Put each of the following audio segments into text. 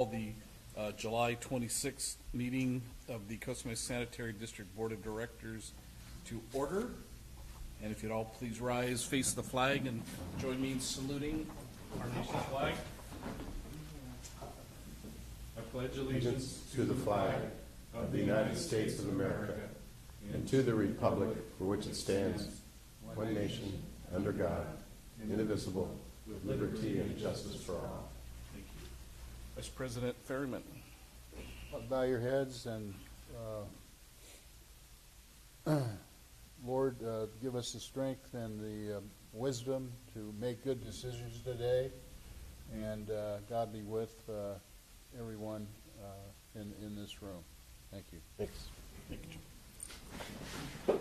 The July 26th meeting of the Costa Mesa Sanitary District Board of Directors to order. And if you'd all please rise, face the flag, and join me in saluting our nation's flag. I pledge allegiance to the flag of the United States of America and to the republic for which it stands, one nation, under God, indivisible, with liberty and justice for all. Thank you. Vice President Ferryman. Bow your heads and Lord, give us the strength and the wisdom to make good decisions today, and God be with everyone in this room. Thank you. Thanks. Thank you.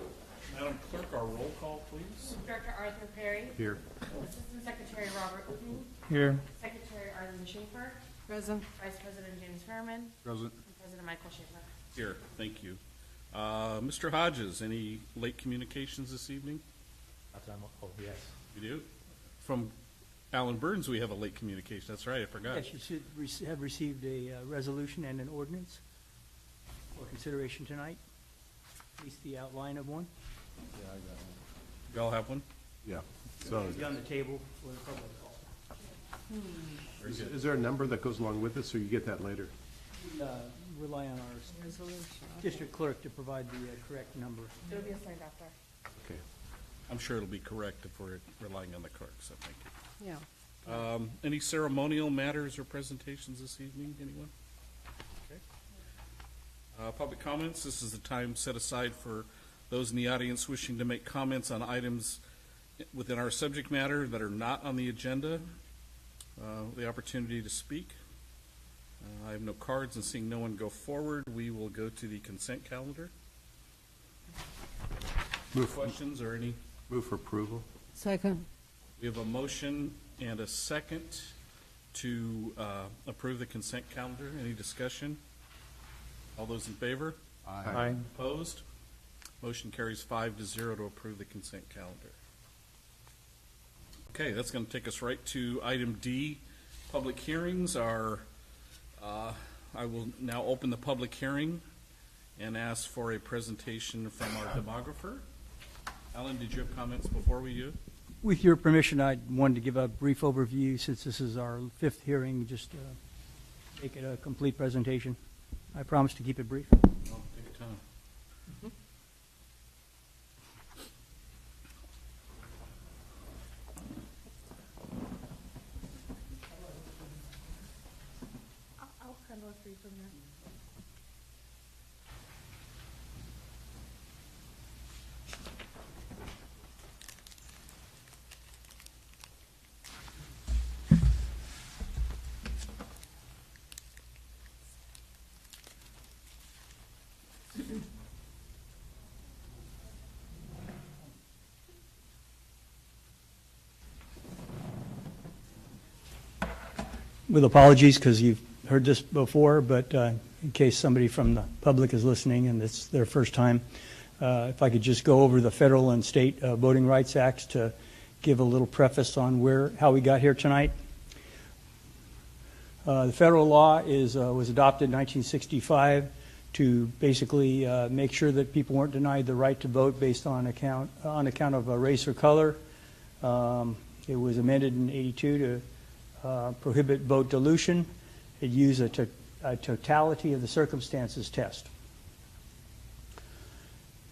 Madam Clerk, our roll call, please. Director Arthur Perry. Here. Assistant Secretary Robert Wooten. Here. Secretary Arlen Schaefer. Present. Vice President James Ferman. Present. And President Michael Schaefer. Here, thank you. Mr. Hodges, any late communications this evening? Oh, yes. You do? From Alan Burns, we have a late communication. That's right, I forgot. Yes, you should have received a resolution and an ordinance for consideration tonight, at least the outline of one. Yeah, I got one. You all have one? Yeah. So It's on the table for the public. Very good. is there a number that goes along with this, or you get that later? Rely on our district clerk to provide the correct number. It'll be assigned after. Okay. I'm sure it'll be correct if we're relying on the clerk, so thank you. Yeah. Any ceremonial matters or presentations this evening, anyone? Okay. Public comments, this is the time set aside for those in the audience wishing to make comments on items within our subject matter that are not on the agenda. The opportunity to speak. I have no cards, and seeing no one go forward, we will go to the consent calendar. Questions or any? Move for approval. Second. We have a motion and a second to approve the consent calendar. Any discussion? All those in favor? Aye. Opposed? Motion carries 5-0 to approve the consent calendar. Okay, that's going to take us right to item D. Public hearings are, I will now open the public hearing and ask for a presentation from our demographer. Alan, did you have comments before we do? With your permission, I wanted to give a brief overview since this is our fifth hearing, just make it a complete presentation. I promise to keep it brief. Oh, take your time. I'll handle it for you from there. With apologies, because you've heard this before, but in case somebody from the public is listening and it's their first time, if I could just go over the federal and state Voting Rights Acts to give a little preface on how we got here tonight. The federal law was adopted in 1965 to basically make sure that people weren't denied the right to vote based on account of race or color. It was amended in '82 to prohibit vote dilution. It used a totality of the circumstances test.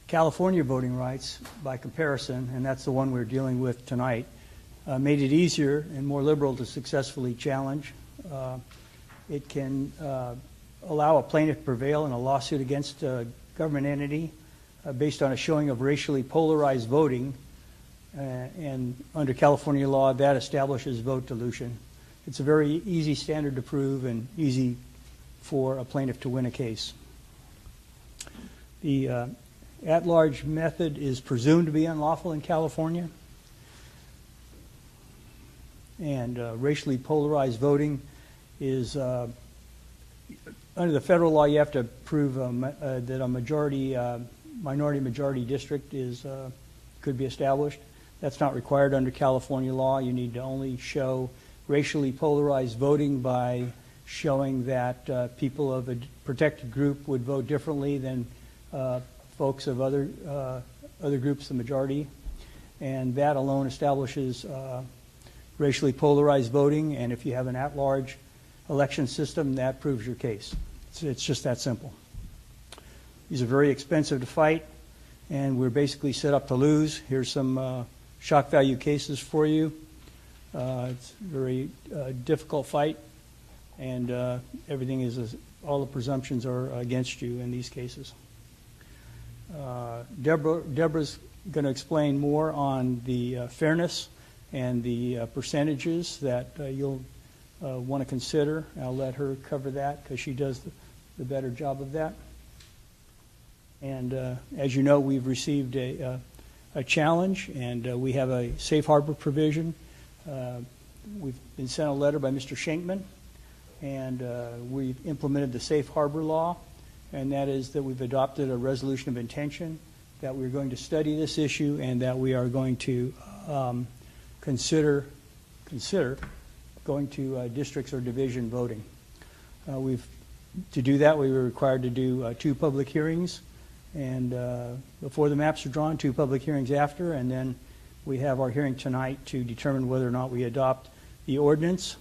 California voting rights, by comparison, and that's the one we're dealing with tonight, made it easier and more liberal to successfully challenge. It can allow a plaintiff to prevail in a lawsuit against a government entity based on a showing of racially polarized voting, and under California law, that establishes vote dilution. It's a very easy standard to prove and easy for a plaintiff to win a case. The at-large method is presumed to be unlawful in California, and racially polarized voting is, under the federal law, you have to prove that a minority-majority district could be established. That's not required under California law. You need to only show racially polarized voting by showing that people of a protected group would vote differently than folks of other groups, the majority. And that alone establishes racially polarized voting, and if you have an at-large election system, that proves your case. It's just that simple. These are very expensive to fight, and we're basically set up to lose. Here's some shock value cases for you. It's a very difficult fight, and everything is, all the presumptions are against you in these cases. Deborah's going to explain more on the fairness and the percentages that you'll want to consider. I'll let her cover that because she does the better job of that. And as you know, we've received a challenge, and we have a safe harbor provision. We've been sent a letter by Mr. Schenkman, and we've implemented the safe harbor law, and that is that we've adopted a resolution of intention that we're going to study this issue and that we are going to consider going to districts or division voting. To do that, we were required to do 2 public hearings, and before the maps are drawn, 2 public hearings after, and then we have our hearing tonight to determine whether or not we adopt the ordinance.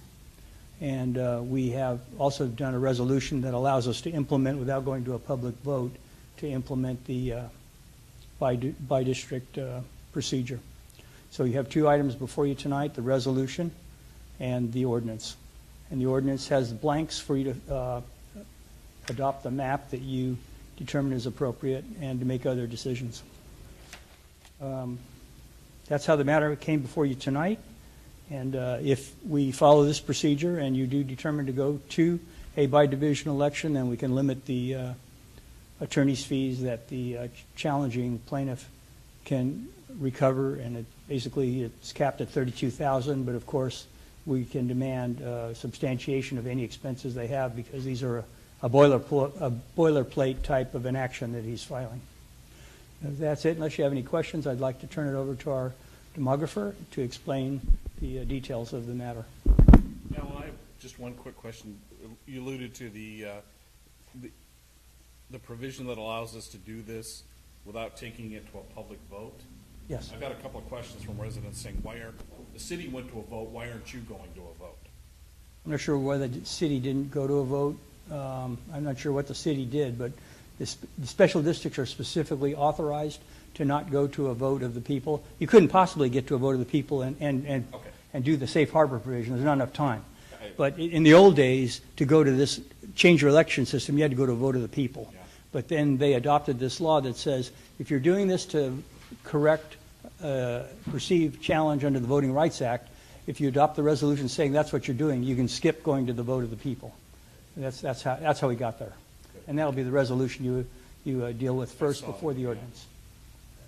And we have also done a resolution that allows us to implement, without going to a public vote, to implement the by district procedure. So you have 2 items before you tonight, the resolution and the ordinance. And the ordinance has blanks for you to adopt the map that you determine is appropriate and to make other decisions. That's how the matter came before you tonight. And if we follow this procedure and you do determine to go to a by-division election, then we can limit the attorney's fees that the challenging plaintiff can recover, and basically it's capped at $32,000, but of course we can demand substantiation of any expenses they have, because these are a boilerplate type of an action that he's filing. That's it. Unless you have any questions, I'd like to turn it over to our demographer to explain the details of the matter. Now, I have just one quick question. You alluded to the provision that allows us to do this without taking it to a public vote. Yes. I've got a couple of questions from residents saying, the city went to a vote, why aren't you going to a vote? I'm not sure why the city didn't go to a vote. I'm not sure what the city did, but the special districts are specifically authorized to not go to a vote of the people. You couldn't possibly get to a vote of the people and do the safe harbor provision. There's not enough time. But in the old days, to go to this change your election system, you had to go to a vote of the people. Yeah. But then they adopted this law that says if you're doing this to correct perceived challenge under the Voting Rights Act, if you adopt the resolution saying that's what you're doing, you can skip going to the vote of the people. And that's how we got there. Good. And that'll be the resolution you deal with first saw before it, the yeah. ordinance.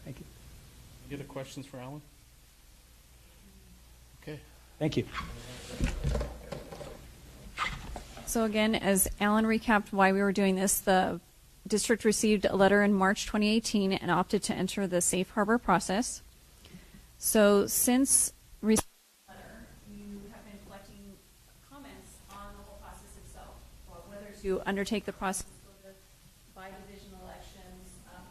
Thank you. Any other questions for Alan? Okay. Thank you. So again, as Alan recapped why we were doing this, the district received a letter in March 2018 and opted to enter the safe harbor process. So since receiving the letter, you have been collecting comments on the whole process itself, whether to undertake the process of the by-division elections,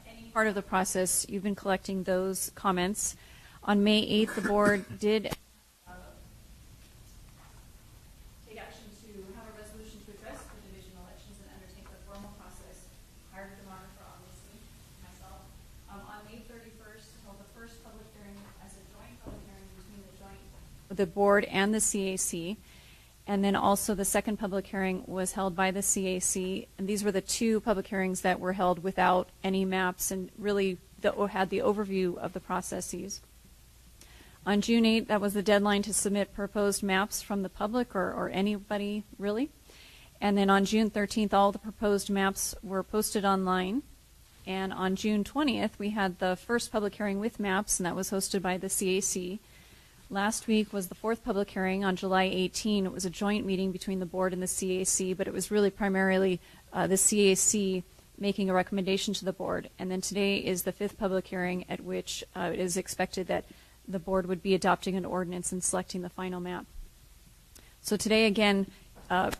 any part of the process, you've been collecting those comments. On May 8th, the board did take action to have a resolution to address the division elections and undertake the formal process. Hired the demographer, obviously, myself. On May 31st, held the first public hearing as a joint public hearing between the board and the CAC. And then also the second public hearing was held by the CAC. And these were the 2 public hearings that were held without any maps and really had the overview of the processes. On June 8th, that was the deadline to submit proposed maps from the public or anybody, really. And then on June 13th, all the proposed maps were posted online. And on June 20th, we had the first public hearing with maps, and that was hosted by the CAC. Last week was the 4th public hearing on July 18. It was a joint meeting between the board and the CAC, but it was really primarily the CAC making a recommendation to the board. And then today is the 5th public hearing at which it is expected that the board would be adopting an ordinance and selecting the final map. So today, again, any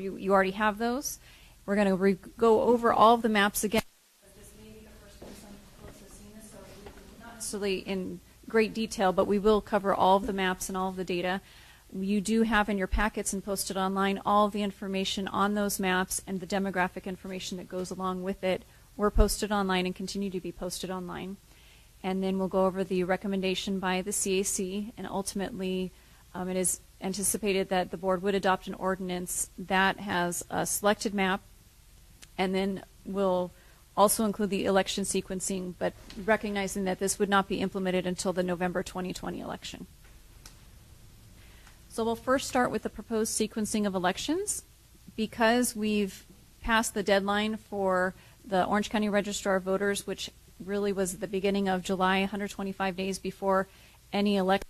you already have those. We're going to go over all of the maps again. This may be the first time some folks have seen this, so not necessarily in great detail, but we will cover all of the maps and all of the data. You do have in your packets and posted online all of the information on those maps and the demographic information that goes along with it. We're posted online and continue to be posted online. And then we'll go over the recommendation by the CAC, and ultimately it is anticipated that the board would adopt an ordinance that has a selected map, and then we'll also include the election sequencing, but recognizing that this would not be implemented until the November 2020 election. So we'll first start with the proposed sequencing of elections. Because we've passed the deadline for the Orange County Registrar of Voters, which really was at the beginning of July, 125 days before any election,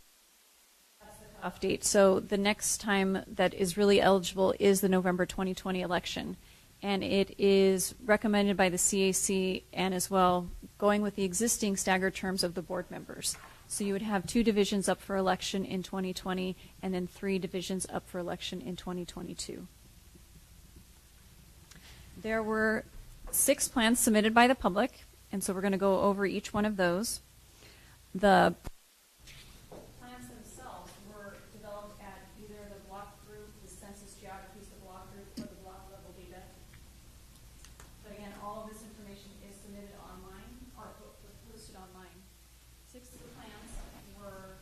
that's the cutoff date. So the next time that is really eligible is the November 2020 election. And it is recommended by the CAC and as well going with the existing staggered terms of the board members. So you would have 2 divisions up for election in 2020 and then 3 divisions up for election in 2022. There were 6 plans submitted by the public, and so we're going to go over each one of those. The plans themselves were developed at either the block group, the census geographies, the block group, or the block level data. But again, all of this information is submitted online or posted online. 6 of the plans were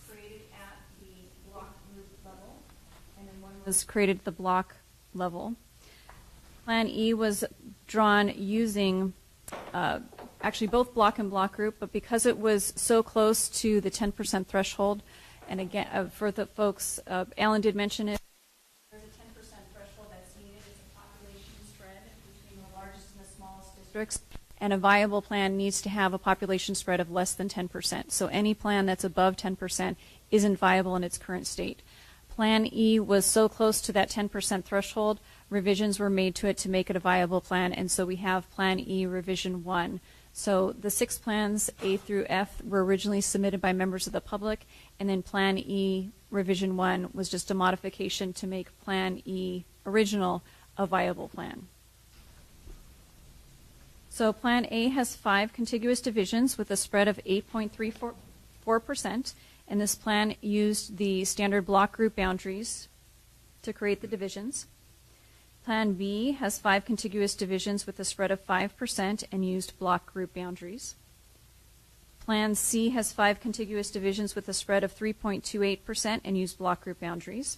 created at the block group level, and then 1 was created at the block level. Plan E was drawn using actually both block and block group, but because it was so close to the 10% threshold, and again, for the folks, Alan did mention it, there's a 10% threshold that's needed. It's a population spread between the largest and the smallest districts, and a viable plan needs to have a population spread of less than 10%. So any plan that's above 10% isn't viable in its current state. Plan E was so close to that 10% threshold, revisions were made to it to make it a viable plan, and so we have Plan E Revision 1. So the 6 plans, A through F, were originally submitted by members of the public, and then Plan E Revision 1 was just a modification to make Plan E Original a viable plan. So Plan A has 5 contiguous divisions with a spread of 8.34%, and this plan used the standard block group boundaries to create the divisions. Plan B has 5 contiguous divisions with a spread of 5% and used block group boundaries. Plan C has 5 contiguous divisions with a spread of 3.28% and used block group boundaries.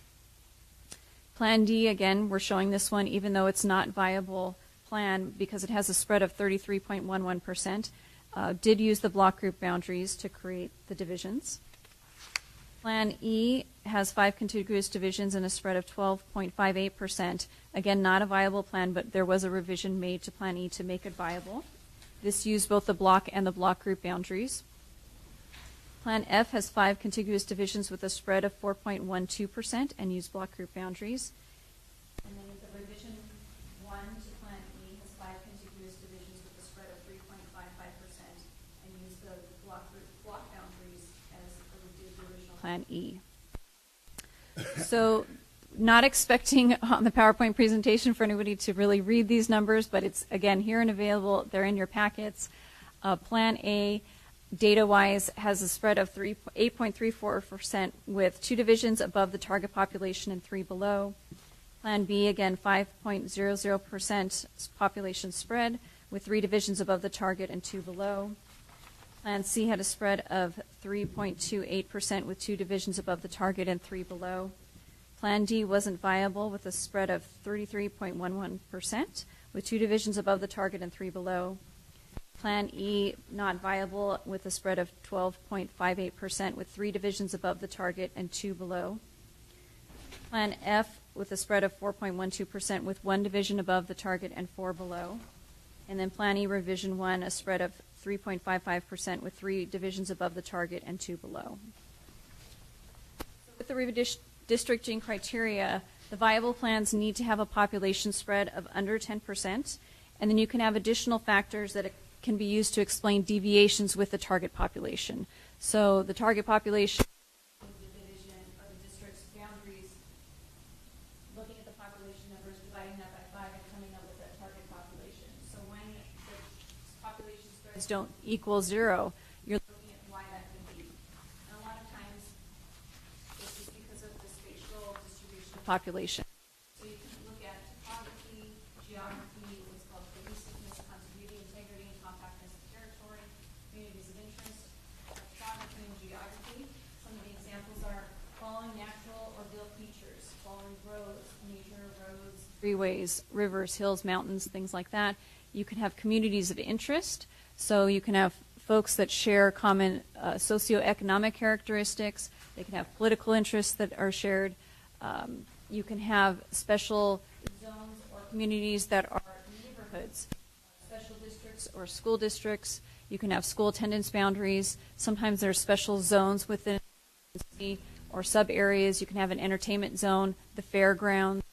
Plan D, again, we're showing this one even though it's not viable plan because it has a spread of 33.11%, did use the block group boundaries to create the divisions. Plan E has 5 contiguous divisions and a spread of 12.58%. Again, not a viable plan, but there was a revision made to Plan E to make it viable. This used both the block and the block group boundaries. Plan F has 5 contiguous divisions with a spread of 4.12% and used block group boundaries. And then the revision 1 to Plan E has 5 contiguous divisions with a spread of 3.55% and used the block boundaries as we did the original Plan E. So not expecting on the PowerPoint presentation for anybody to really read these numbers, but it's, again, here and available. They're in your packets. Plan A, data-wise, has a spread of 8.34% with 2 divisions above the target population and 3 below. Plan B, again, 5.00% population spread with 3 divisions above the target and 2 below. Plan C had a spread of 3.28% with 2 divisions above the target and 3 below. Plan D wasn't viable with a spread of 33.11% with 2 divisions above the target and 3 below. Plan E not viable with a spread of 12.58% with 3 divisions above the target and 2 below. Plan F with a spread of 4.12% with 1 division above the target and 4 below. And then Plan E Revision 1, a spread of 3.55% with 3 divisions above the target and 2 below. With the redistricting criteria, the viable plans need to have a population spread of under 10%, and then you can have additional factors that can be used to explain deviations with the target population. So the target population, the division or the district's boundaries, looking at the population spreads don't equal zero, you're looking at why that could be. And a lot of times, this is because of the spatial distribution of population. So you can look at topography, geography, what's called cohesiveness, continuity, integrity, and compactness of territory, communities of interest, topography and geography. Some of the examples are following natural or built features, following roads, major roads, freeways, rivers, hills, mountains, things like that. You can have communities of interest, so you can have folks that share common socioeconomic characteristics. They can have political interests that are shared. You can have special zones or communities that are neighborhoods, special districts or school districts. You can have school attendance boundaries. Sometimes there are special zones within a city or sub-areas. You can have an entertainment zone, the fairgrounds,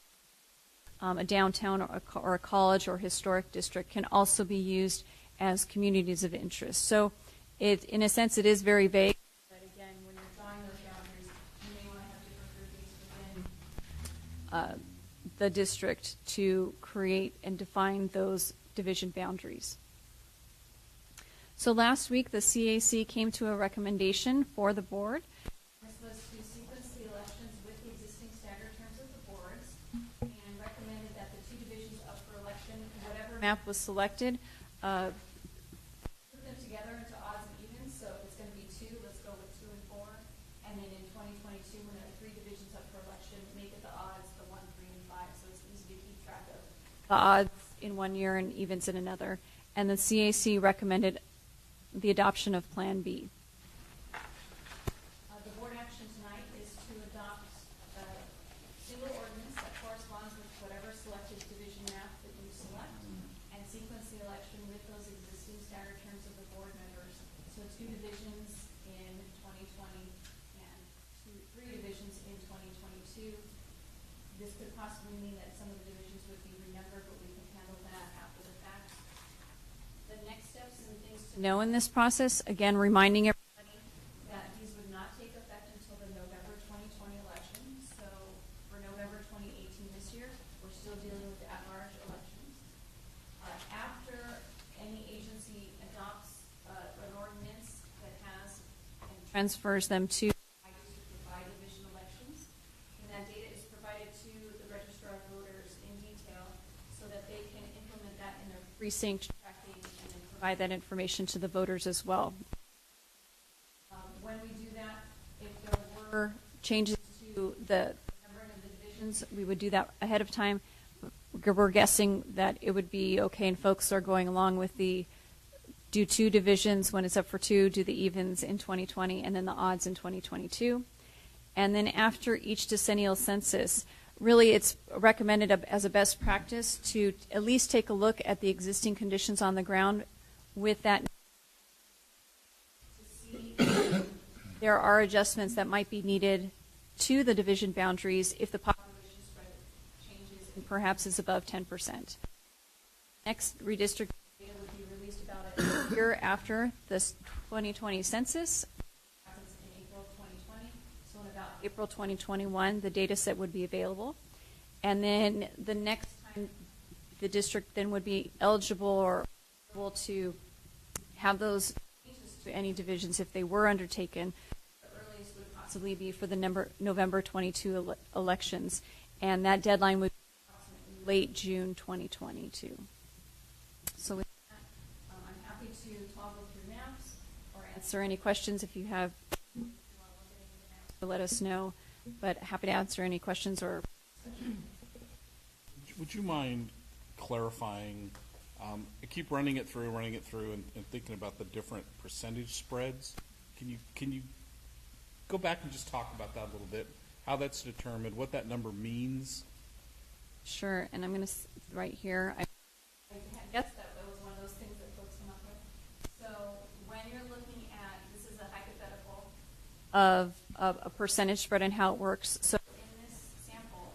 a downtown or a college or historic district can also be used as communities of interest. So in a sense, it is very vague. But again, when you're drawing those boundaries, you may want to have different groupings within the district to create and define those division boundaries. So last week, the CAC came to a recommendation for the board. This was to sequence the elections with the existing staggered terms of the boards and recommended that the two divisions up for election, whatever map was selected, put them together into odds and evens. So if it's going to be 2, let's go with 2 and 4. And then in 2022, when there are 3 divisions up for election, make it the odds, the 1, 3, and 5. So it's easy to keep track of the odds in one year and evens in another. And the CAC recommended the adoption of Plan B. The board action tonight is to adopt a single ordinance that corresponds with whatever selected division map that you select and sequence the election with those existing staggered terms of the board members. So 2 divisions in 2020 and 3 divisions in 2022. This could possibly mean that some of the divisions would be renumbered, but we can handle that after the fact. The next steps and things to know in this process, again, reminding everybody that these would not take effect until the November 2020 election. So for November 2018 this year, we're still dealing with the at-large elections. After any agency adopts an ordinance that has and transfers them to by division elections, and that data is provided to the registrar of voters in detail so that they can implement that in their precinct tracking and then provide that information to the voters as well. When we do that, if there were changes to the numbering of the divisions, we would do that ahead of time. We're guessing that it would be okay, and folks are going along with the do 2 divisions when it's up for 2, do the evens in 2020, and then the odds in 2022. And then after each decennial census, really it's recommended as a best practice to at least take a look at the existing conditions on the ground with that to see if there are adjustments that might be needed to the division boundaries if the population spread changes and perhaps is above 10%. Next redistricting data would be released about a year after this 2020 census. Happens in April 2020. So in about April 2021, the data set would be available. And then the next time the district then would be eligible or able to have those changes to any divisions if they were undertaken. The earliest would possibly be for the November 22 elections. And that deadline would be approximately late June 2022. So with that, I'm happy to toggle through maps or answer any questions if you have. If you want to look at any of the maps, let us know. But happy to answer any questions or. Would you mind clarifying? I keep running it through and thinking about the different percentage spreads. Can you go back and just talk about that a little bit? How that's determined, what that number means? Sure, and I'm going to right here. I guess that was one of those things that folks come up with. So when you're looking at, this is a hypothetical of a percentage spread and how it works. So in this sample,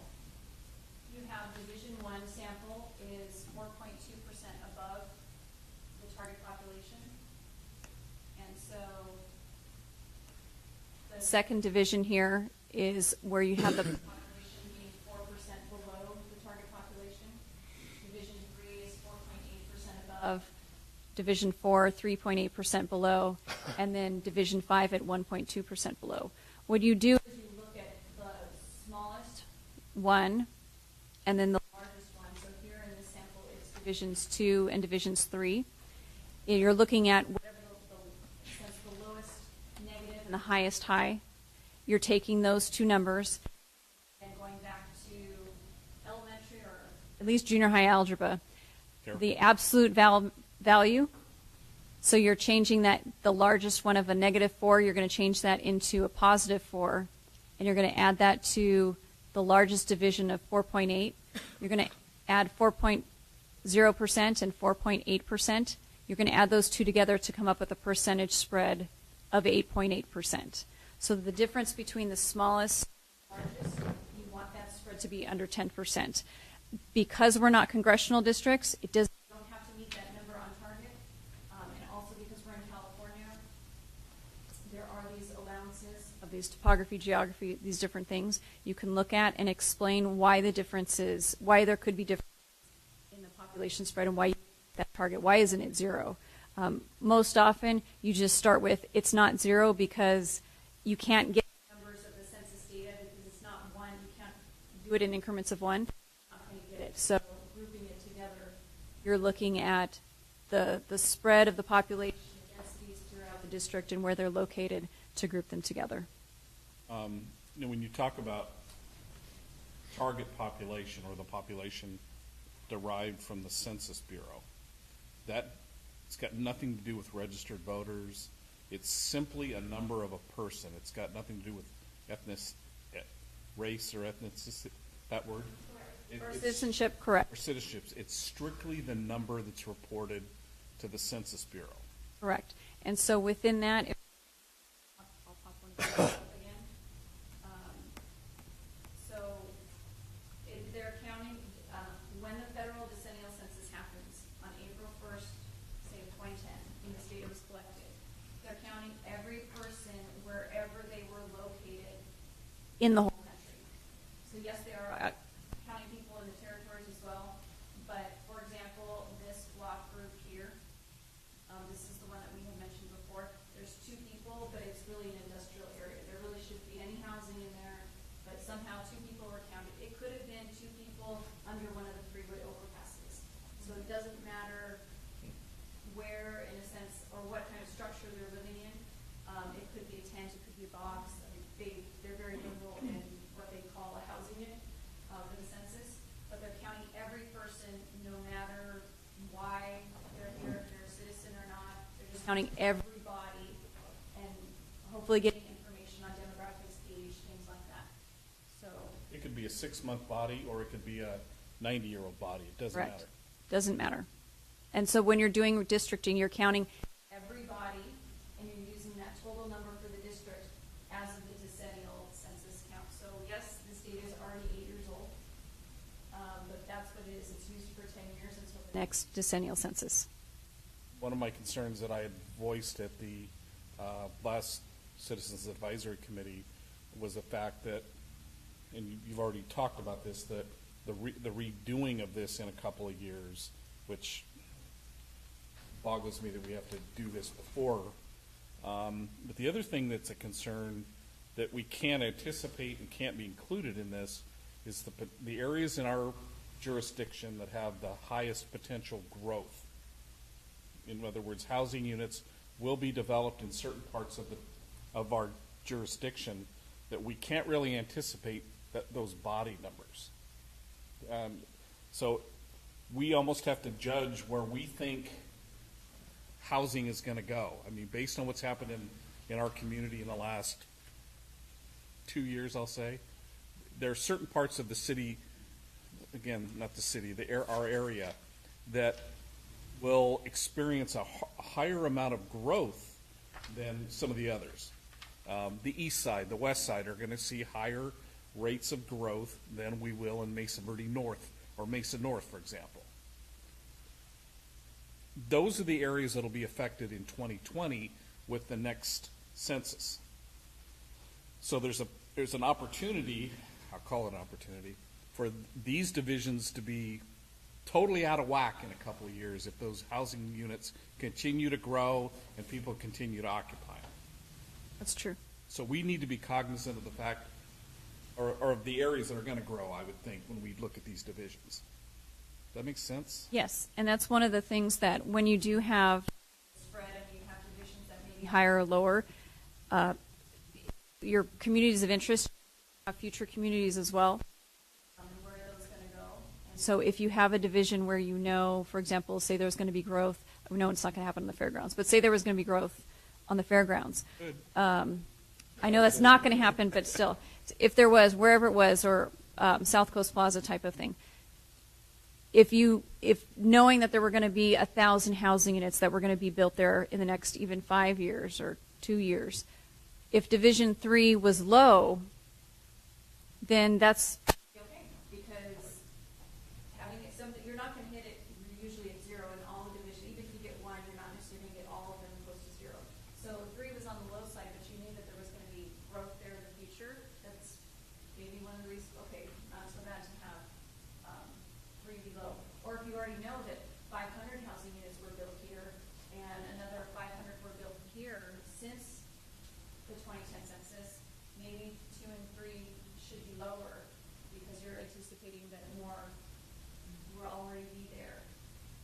you have Division 1 sample is 4.2% above the target population. And so the second division here is where you have the population being 4% below the target population. Division 3 is 4.8% above Division 4, 3.8% below, and then Division 5 at 1.2% below. What you do is you look at the smallest one and then the largest one. So here in this sample, it's Divisions 2 and Divisions 3. You're looking at whatever the lowest negative and the highest high. You're taking those two numbers and going back to elementary or at least junior high algebra. Careful. The absolute value. So you're changing that, the largest one of a -4, you're going to change that into a +4, and you're going to add that to the largest division of 4.8. You're going to add 4.0% and 4.8%. You're going to add those two together to come up with a percentage spread of 8.8%. So the difference between the smallest and largest, you want that spread to be under 10%. Because we're not congressional districts, we don't have to meet that number on target. And also because we're in California, there are these allowances of these topography, geography, these different things you can look at and explain why the differences, why there could be differences in the population spread and why you that target. Why isn't it 0? Most often, you just start with it's not 0 because you can't get numbers of the census data because it's not 1. You can't do it in increments of 1. You're not going to get it. So grouping it together, you're looking at the spread of the population densities throughout the district and where they're located to group them together. When you talk about target population or the population derived from the Census Bureau, it's got nothing to do with registered voters. It's simply a number of a person. It's got nothing to do with race or ethnicity. That word? For citizenship, correct. For citizenships. It's strictly the number that's reported to the Census Bureau. Correct. And so within that, I'll pop one up again. They're counting when the federal decennial census happens on April 1st, say 2010, in the state it was collected. They're counting every person wherever they were located in the whole country. So yes, they are counting people in the territories as well. But for example, this block group here, this is the one that we had mentioned before. There's 2 people, but it's really an industrial area. There really shouldn't be any housing in there, but somehow 2 people were counted. It could have been 2 people under one of the freeway overpasses. So it doesn't matter where, in a sense, or what kind of structure they're living in. It could be a tent, it could be a box. I mean, they're very liberal in what they call a housing unit for the census, but they're counting every person no matter why they're here, if they're a citizen or not. They're just counting everybody and hopefully getting information on demographics, age, things like that. So It could be a 6-month body or it could be a 90-year-old body. It doesn't correct. matter. Doesn't matter. And so when you're doing redistricting, you're counting everybody and you're using that total number for the district as of the decennial census count. So yes, this data is already 8 years old, but that's what it is. It's used for 10 years until the next decennial census. One of my concerns that I had voiced at the last Citizens Advisory Committee was the fact that, and you've already talked about this, that the redoing of this in a couple of years, which boggles me that we have to do this before. But the other thing that's a concern that we can't anticipate and can't be included in this is the areas in our jurisdiction that have the highest potential growth. In other words, housing units will be developed in certain parts of our jurisdiction that we can't really anticipate those body numbers. So we almost have to judge where we think housing is going to go. I mean, based on what's happened in our community in the last 2 years, I'll say, there are certain parts of the city, again, not the city, our area, that will experience a higher amount of growth than some of the others. The east side, the west side are going to see higher rates of growth than we will in Mesa Verde North or Mesa North, for example. Those are the areas that will be affected in 2020 with the next census. So there's an opportunity, I'll call it an opportunity, for these divisions to be totally out of whack in a couple of years if those housing units continue to grow and people continue to occupy them. That's true. So we need to be cognizant of the fact, or of the areas that are going to grow, I would think, when we look at these divisions. Does that make sense? Yes, and that's one of the things that when you do have spread and you have divisions that may be higher or lower, your communities of interest have future communities as well. Where are those going to go? And so if you have a division where you know, for example, say there's going to be growth, we know it's not going to happen on the fairgrounds, but say there was going to be growth on the fairgrounds. Good. I know that's not going to happen, but still, if there was, wherever it was, or South Coast Plaza type of thing, if knowing that there were going to be 1,000 housing units that were going to be built there in the next even 5 years or 2 years, if Division 3 was low, then that's okay, because having it something, you're not going to hit it usually at 0 in all the divisions. Even if you get 1, you're not necessarily going to get all of them close to 0. So 3 was on the low side, but you knew that there was going to be growth there in the future. That's maybe one of the reasons. Okay, not so bad to have 3 be low. Or if you already know that 500 housing units were built here and another 500 were built here since the 2010 census, maybe 2 and 3 should be lower because you're anticipating that more will already be there,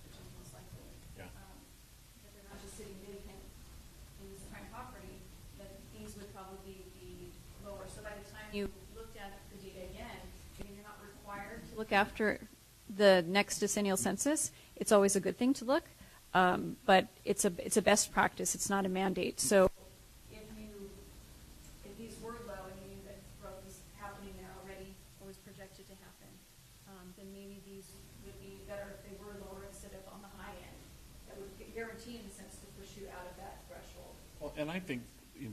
which is most likely. Yeah. That they're not just sitting vacant in this prime property, that these would probably be lower. So by the time you looked at the data again, and you're not required to look after the next decennial census, it's always a good thing to look, but it's a best practice. It's not a mandate. So if these were low and you knew that growth was happening there already or was projected to happen, then maybe these would be better if they were lower instead of on the high end. That would guarantee, in a sense, to push you out of that threshold. Well, and I think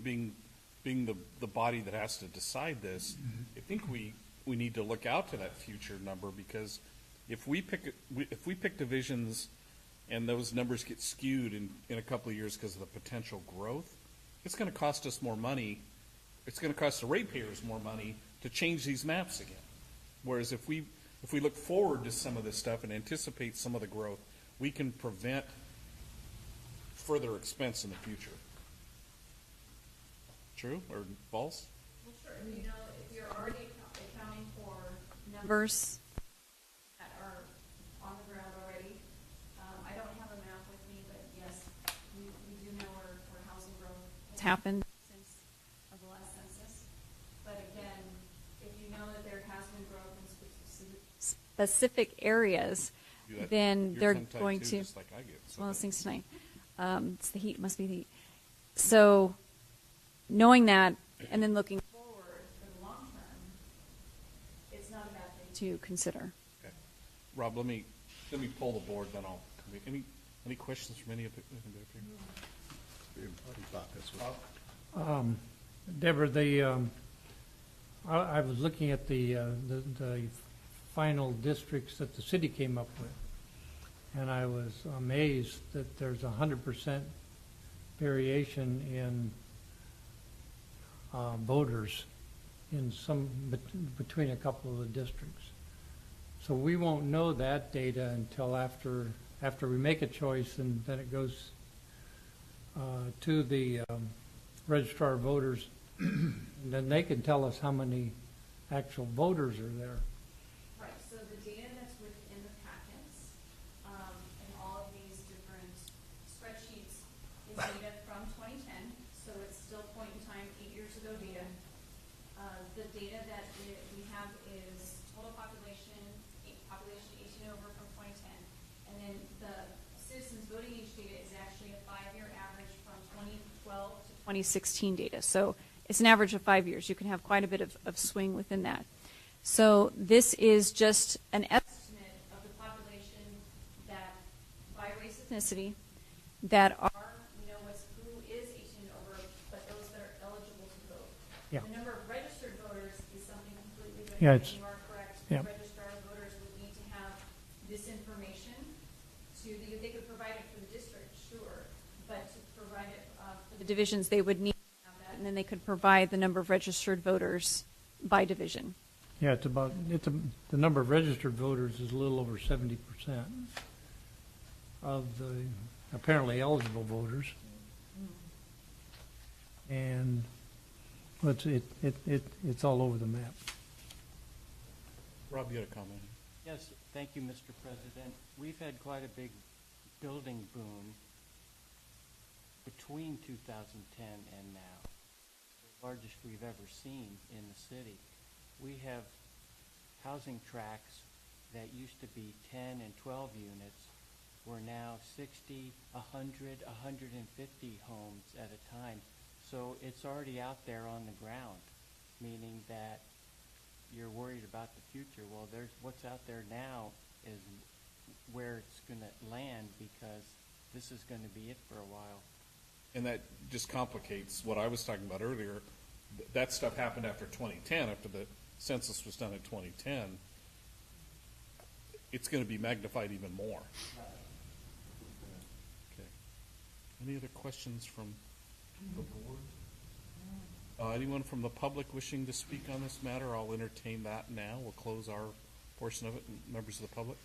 being the body that has to decide this, I think we need to look out to that future number, because if we pick divisions and those numbers get skewed in a couple of years because of the potential growth, it's going to cost us more money. It's going to cost the ratepayers more money to change these maps again. Whereas if we look forward to some of this stuff and anticipate some of the growth, we can prevent further expense in the future. True or false? Well, sure. You know, if you're already accounting for numbers that are on the ground already, I don't have a map with me, but yes, we do know where housing growth has happened since the last census. But again, if you know that there has been growth in specific areas, then they're going to. Just like I get. It's one of those things tonight. It's the heat. Must be the heat. So, knowing that, and then looking forward for the long term, it's not a bad thing to consider. Okay. Rob, let me pull the board, then I'll. Any questions from any of the? Everybody thought this was. Deborah, I was looking at the final districts that the city came up with, and I was amazed that there's 100% variation in voters in between a couple of the districts. So we won't know that data until after we make a choice, and then it goes to the registrar of voters, and then they can tell us how many actual voters are there. Right, so the data that's within the packets, and all of these different spreadsheets is data from 2010, so it's still point in time, 8 years ago data. The data that we have is total population 18 over from 2010, and then the citizens voting age data is actually a 5-year average from 2012 to 2016 data. So it's an average of 5 years. You can have quite a bit of swing within that. So this is just an estimate of the population that, by race ethnicity, that are, who is 18 and over, but those that are eligible to vote. Yeah. The number of registered voters is something completely different. Yeah, You are correct. yeah. Registrar of voters would need to have this information they could provide it for the district, sure, but to provide it for the divisions, they would need to have that, and then they could provide the number of registered voters by division. Yeah, the number of registered voters is a little over 70% of the apparently eligible voters. And it's all over the map. Rob, you had a comment? Yes, thank you, Mr. President. We've had quite a big building boom between 2010 and now, the largest we've ever seen in the city. We have housing tracts that used to be 10 and 12 units. We're now 60, 100, 150 homes at a time. So it's already out there on the ground, meaning that you're worried about the future. Well, what's out there now is where it's going to land, because this is going to be it for a while. And that just complicates what I was talking about earlier. That stuff happened after 2010, after the census was done in 2010. It's going to be magnified even more. Okay. Any other questions from the board? Anyone from the public wishing to speak on this matter? I'll entertain that now. We'll close our portion of it. Members of the public?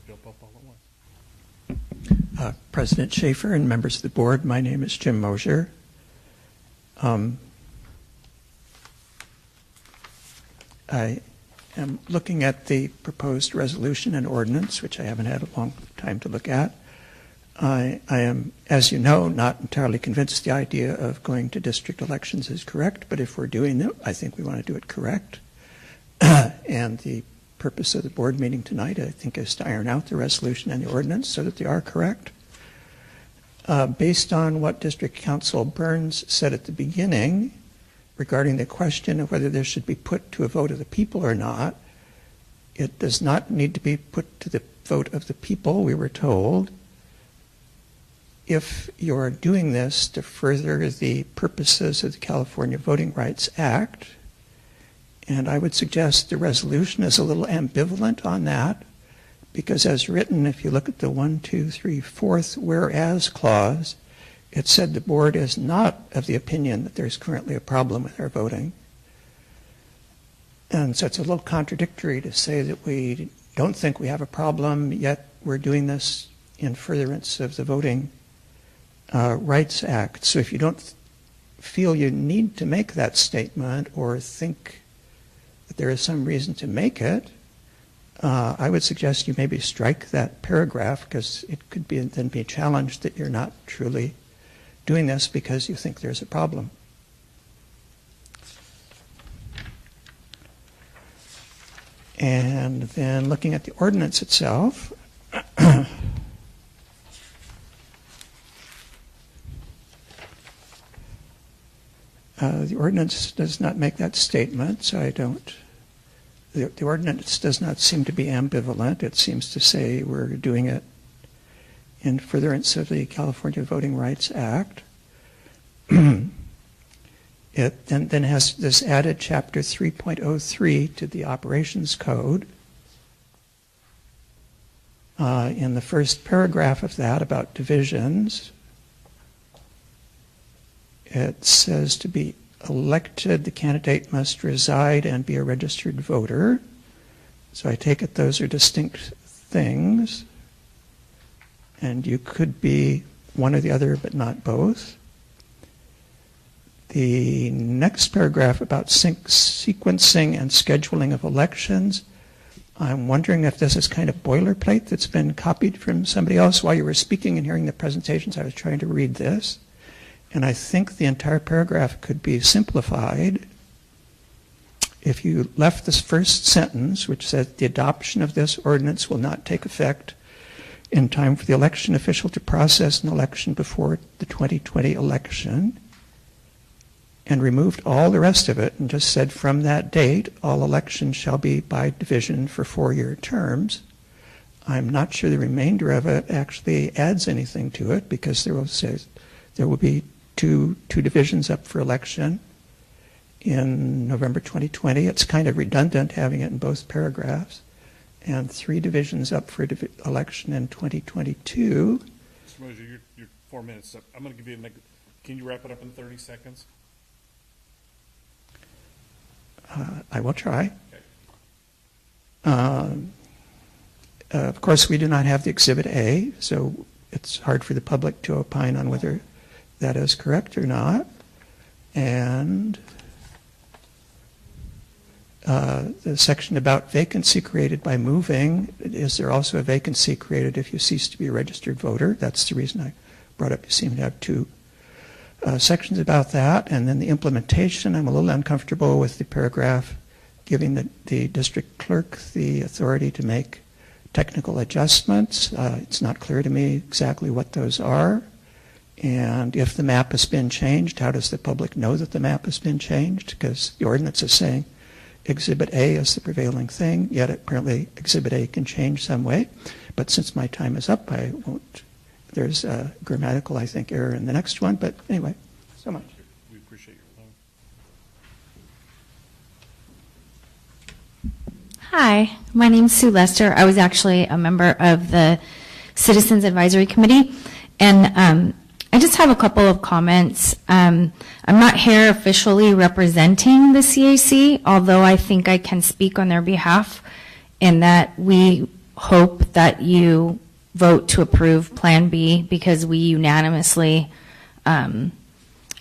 Jump up all at once. President Schaefer and members of the board, my name is Jim Mosier. I am looking at the proposed resolution and ordinance, which I haven't had a long time to look at. I am, as you know, not entirely convinced the idea of going to district elections is correct, but if we're doing it, I think we want to do it correct. And the purpose of the board meeting tonight, I think, is to iron out the resolution and the ordinance so that they are correct. Based on what District Council Burns said at the beginning regarding the question of whether this should be put to a vote of the people or not, it does not need to be put to the vote of the people, we were told. If you're doing this to further the purposes of the California Voting Rights Act, and I would suggest the resolution is a little ambivalent on that, because as written, if you look at the 1, 2, 3, 4th whereas clause, it said the board is not of the opinion that there's currently a problem with our voting. And so it's a little contradictory to say that we don't think we have a problem, yet we're doing this in furtherance of the Voting Rights Act. So if you don't feel you need to make that statement or think that there is some reason to make it, I would suggest you maybe strike that paragraph, because it could then be challenged that you're not truly doing this because you think there's a problem. And then looking at the ordinance itself, the ordinance does not make that statement, so I don't. The ordinance does not seem to be ambivalent. It seems to say we're doing it in furtherance of the California Voting Rights Act. It then has this added chapter 3.03 to the operations code. In the first paragraph of that about divisions, it says to be elected, the candidate must reside and be a registered voter. So I take it those are distinct things. And you could be one or the other, but not both. The next paragraph about sequencing and scheduling of elections, I'm wondering if this is kind of boilerplate that's been copied from somebody else. While you were speaking and hearing the presentations, I was trying to read this. And I think the entire paragraph could be simplified if you left this first sentence, which says the adoption of this ordinance will not take effect in time for the election official to process an election before the 2020 election, and removed all the rest of it and just said from that date all elections shall be by division for 4-year terms. I'm not sure the remainder of it actually adds anything to it, because there will be two divisions up for election in November 2020. It's kind of redundant having it in both paragraphs. And 3 divisions up for election in 2022. Mr. Mosier, you're 4 minutes up. I'm going to give you can you wrap it up in 30 seconds? I will try. Okay. Of course, we do not have the Exhibit A, so it's hard for the public to opine on whether that is correct or not. And the section about vacancy created by moving, is there also a vacancy created if you cease to be a registered voter? That's the reason I brought up. You seem to have two sections about that. And then the implementation, I'm a little uncomfortable with the paragraph giving the district clerk the authority to make technical adjustments. It's not clear to me exactly what those are. And if the map has been changed, how does the public know that the map has been changed? Because the ordinance is saying Exhibit A is the prevailing thing, yet apparently Exhibit A can change some way. But since my time is up, I won't. There's a grammatical, I think, error in the next one. But anyway, so much. We appreciate your time. Hi, my name's Sue Lester. I was actually a member of the Citizens Advisory Committee, and I just have a couple of comments. I'm not here officially representing the CAC, although I think I can speak on their behalf in that we hope that you vote to approve Plan B because we unanimously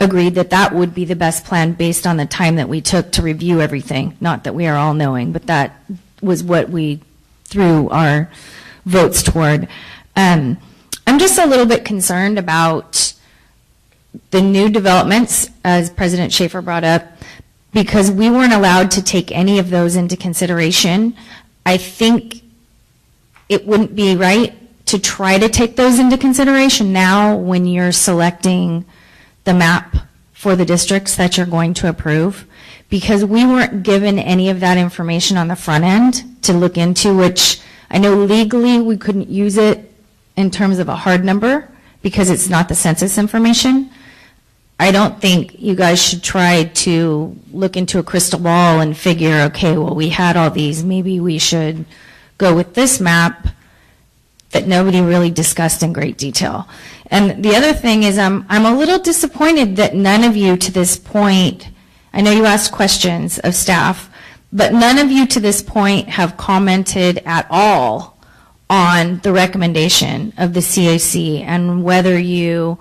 agreed that that would be the best plan based on the time that we took to review everything. Not that we are all knowing, but that was what we threw our votes toward. I'm just a little bit concerned about the new developments, as President Schaefer brought up, because we weren't allowed to take any of those into consideration. I think it wouldn't be right to try to take those into consideration now when you're selecting the map for the districts that you're going to approve, because we weren't given any of that information on the front end to look into, which I know legally we couldn't use it in terms of a hard number because it's not the census information. I don't think you guys should try to look into a crystal ball and figure, okay, well, we had all these, maybe we should go with this map that nobody really discussed in great detail. And the other thing is I'm a little disappointed that none of you to this point, I know you asked questions of staff, but none of you to this point have commented at all on the recommendation of the CAC and whether you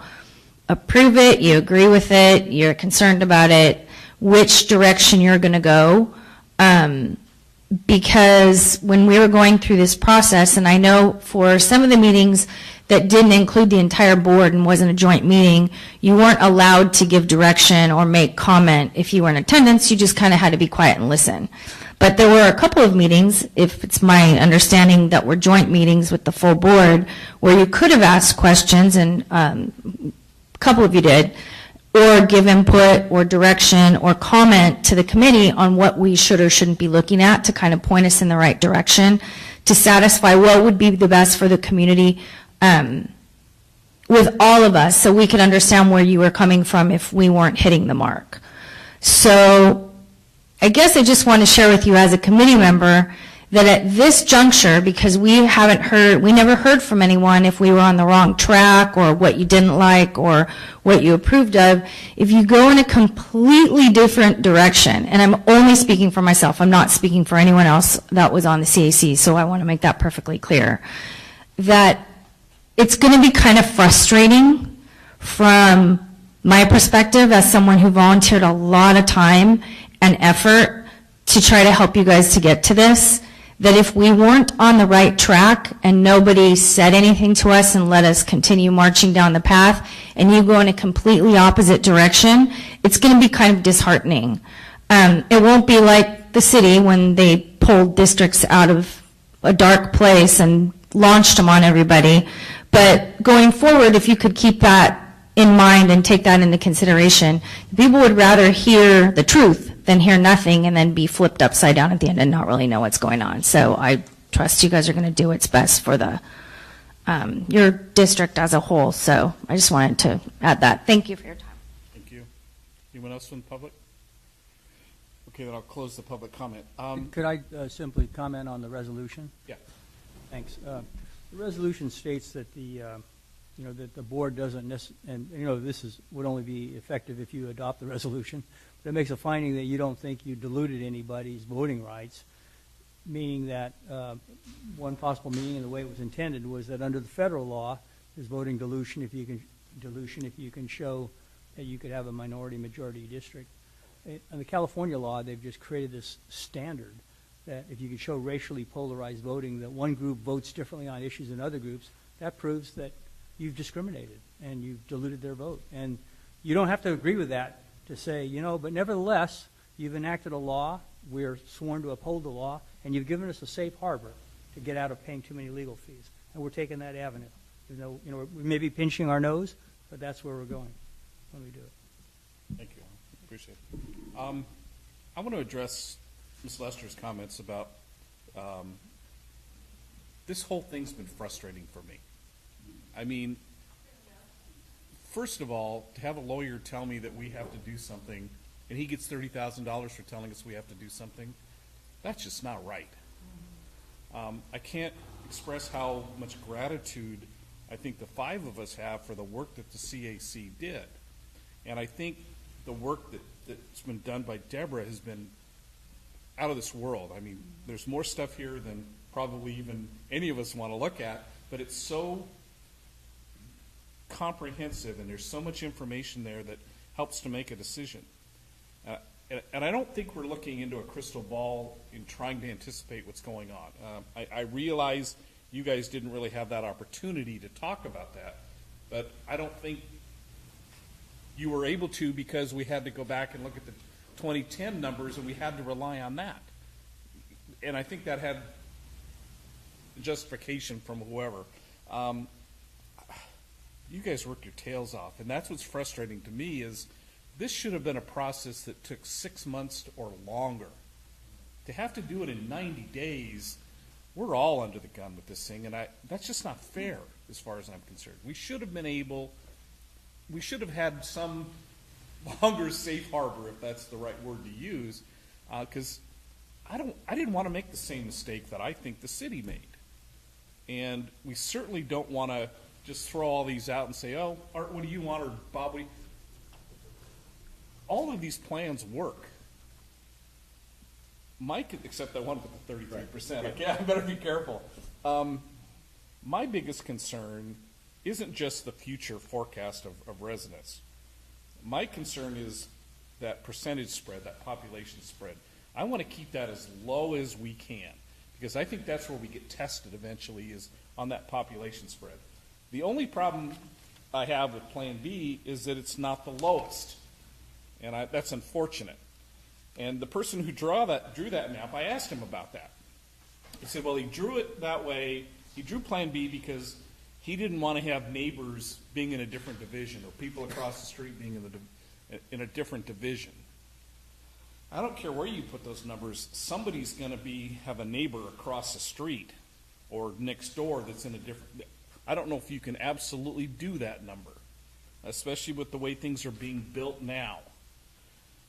approve it, you agree with it, you're concerned about it, which direction you're going to go. Because when we were going through this process, and I know for some of the meetings that didn't include the entire board and wasn't a joint meeting, you weren't allowed to give direction or make comment. If you were in attendance, you just kind of had to be quiet and listen. But there were a couple of meetings, if it's my understanding, that were joint meetings with the full board where you could have asked questions, and a couple of you did, or give input or direction or comment to the committee on what we should or shouldn't be looking at to kind of point us in the right direction to satisfy what would be the best for the community with all of us, so we could understand where you were coming from if we weren't hitting the mark. So I guess I just want to share with you as a committee member that at this juncture, because we never heard from anyone if we were on the wrong track or what you didn't like or what you approved of, if you go in a completely different direction, and I'm only speaking for myself, I'm not speaking for anyone else that was on the CAC, so I want to make that perfectly clear, that it's going to be kind of frustrating from my perspective as someone who volunteered a lot of time and effort to try to help you guys to get to this, that if we weren't on the right track and nobody said anything to us and let us continue marching down the path and you go in a completely opposite direction, it's going to be kind of disheartening. It won't be like the city when they pulled districts out of a dark place and launched them on everybody. But going forward, if you could keep that in mind and take that into consideration, people would rather hear the truth than hear nothing and then be flipped upside down at the end and not really know what's going on. So I trust you guys are going to do what's best for the your district as a whole. So I just wanted to add that. Thank you for your time. Thank you. Anyone else from the public? Okay, then I'll close the public comment. Could I simply comment on the resolution? Yeah. Thanks. The resolution states that the that the board doesn't and this would only be effective if you adopt the resolution, but it makes a finding that you don't think you diluted anybody's voting rights, meaning that one possible meaning and the way it was intended was that under the federal law, there's voting dilution if you can show that you could have a minority-majority district. In the California law, they've just created this standard that if you can show racially polarized voting, that one group votes differently on issues than other groups, that proves that you've discriminated and you've diluted their vote. And you don't have to agree with that to say, but nevertheless, you've enacted a law, we're sworn to uphold the law, and you've given us a safe harbor to get out of paying too many legal fees. And we're taking that avenue. Even though, we may be pinching our nose, but that's where we're going when we do it. Thank you. Appreciate it. I want to address Ms. Lester's comments about this whole thing's been frustrating for me. I mean, first of all, to have a lawyer tell me that we have to do something, and he gets $30,000 for telling us we have to do something, that's just not right. I can't express how much gratitude I think the five of us have for the work that the CAC did. And I think the work that's been done by Deborah has been out of this world. I mean, there's more stuff here than probably even any of us want to look at, but it's so comprehensive and there's so much information there that helps to make a decision. And I don't think we're looking into a crystal ball in trying to anticipate what's going on. I realize you guys didn't really have that opportunity to talk about that, but I don't think you were able to because we had to go back and look at the 2010 numbers and we had to rely on that. And I think that had justification from whoever. You guys worked your tails off, and that's what's frustrating to me is this should have been a process that took 6 months or longer. To have to do it in 90 days, we're all under the gun with this thing, and that's just not fair as far as I'm concerned. We should have had some longer safe harbor, if that's the right word to use, because I didn't want to make the same mistake that I think the city made. And we certainly don't want to just throw all these out and say, oh, Art, what do you want, or Bob, what do you... All of these plans work. Mike, except that one with the 33%. Okay, I better be careful. My biggest concern isn't just the future forecast of residents. My concern is that percentage spread, that population spread. I want to keep that as low as we can because I think that's where we get tested eventually is on that population spread. The only problem I have with Plan B is that it's not the lowest, and that's unfortunate. And the person who drew that map, I asked him about that. He said, well, he drew it that way. He drew Plan B because he didn't want to have neighbors being in a different division or people across the street being in a different division. I don't care where you put those numbers. Somebody's going to have a neighbor across the street or next door that's in a different. I don't know if you can absolutely do that number, especially with the way things are being built now.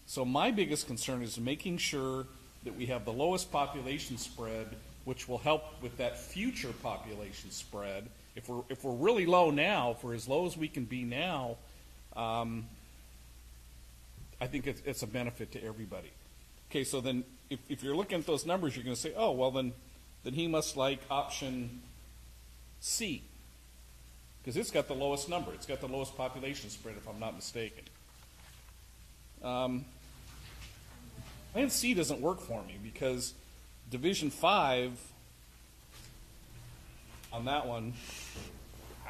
So my biggest concern is making sure that we have the lowest population spread, which will help with that future population spread. If we're really low now, if we're as low as we can be now, I think it's a benefit to everybody. Okay, so then if you're looking at those numbers, you're going to say, oh, well, then he must like option C, because it's got the lowest number. It's got the lowest population spread, if I'm not mistaken. Plan C doesn't work for me because Division 5 on that one,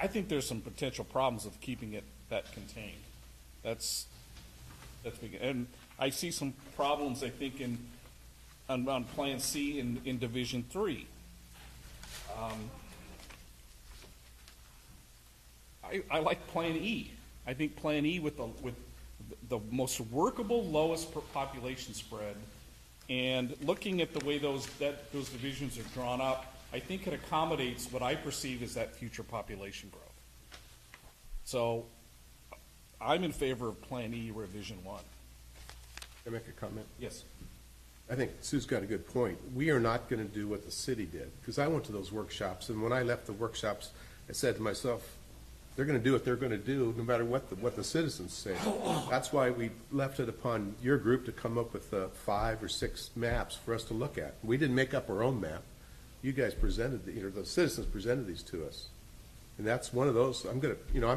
I think there's some potential problems of keeping it that contained. That's big. And I see some problems, I think, on Plan C in Division 3. I like Plan E. I think Plan E with the most workable, lowest population spread, and looking at the way those divisions are drawn up, I think it accommodates what I perceive as that future population growth. So I'm in favor of Plan E, Revision 1. Can I make a comment? Yes. I think Sue's got a good point. We are not going to do what the city did, because I went to those workshops, and when I left the workshops, I said to myself, they're going to do what they're going to do, no matter what the citizens say. That's why we left it upon your group to come up with 5 or 6 maps for us to look at. We didn't make up our own map. You guys presented, the citizens presented these to us. And that's one of those, I'm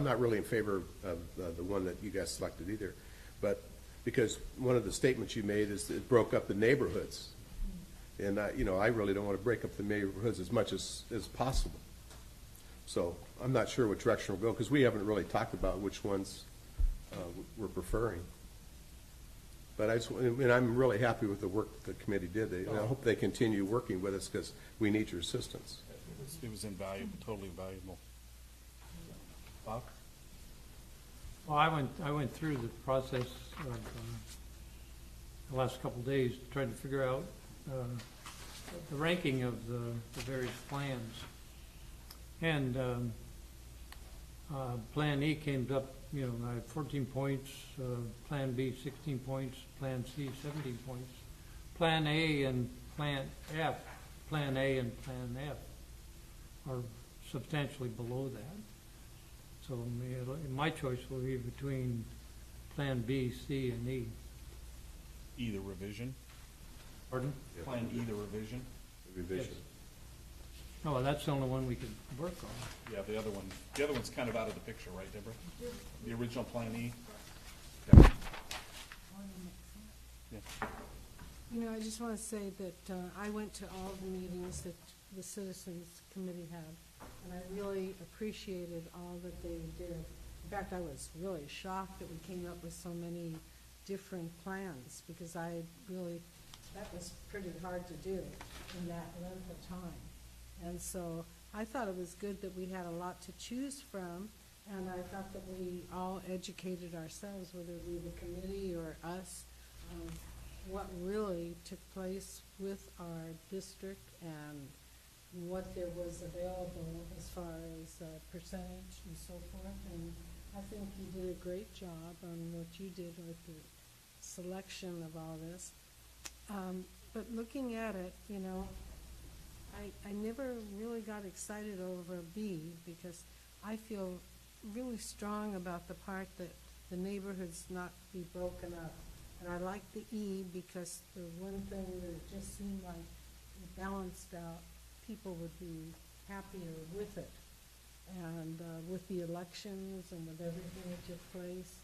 not really in favor of the one that you guys selected either. But because one of the statements you made is that it broke up the neighborhoods. And, I really don't want to break up the neighborhoods as much as possible. So I'm not sure what direction we'll go, because we haven't really talked about which ones we're preferring. But I'm really happy with the work the committee did. And I hope they continue working with us, because we need your assistance. It was invaluable, totally invaluable. Bob? Well, I went through the process of the last couple of days, trying to figure out the ranking of the various plans. And Plan E came up, I had 14 points, Plan B 16 points, Plan C 17 points. Plan A and Plan F, Plan A and Plan F are substantially below that. So my choice will be between Plan B, C, and E. Either revision? Pardon? Plan E, the revision? Revision. Yes. No, that's the only one we could work on. Yeah, the other one's kind of out of the picture, right, Deborah? The original Plan E? Yeah. I just want to say that I went to all the meetings that the Citizens Committee had, and I really appreciated all that they did. In fact, I was really shocked that we came up with so many different plans, because that was pretty hard to do in that length of time. And so I thought it was good that we had a lot to choose from, and I thought that we all educated ourselves, whether it be the committee or us, what really took place with our district and what there was available as far as percentage and so forth. And I think you did a great job on what you did with the selection of all this. But looking at it, I never really got excited over B, because I feel really strong about the part that the neighborhoods not be broken up. And I like the E, because the one thing that it just seemed like it balanced out, people would be happier with it. And with the elections and with everything that took place,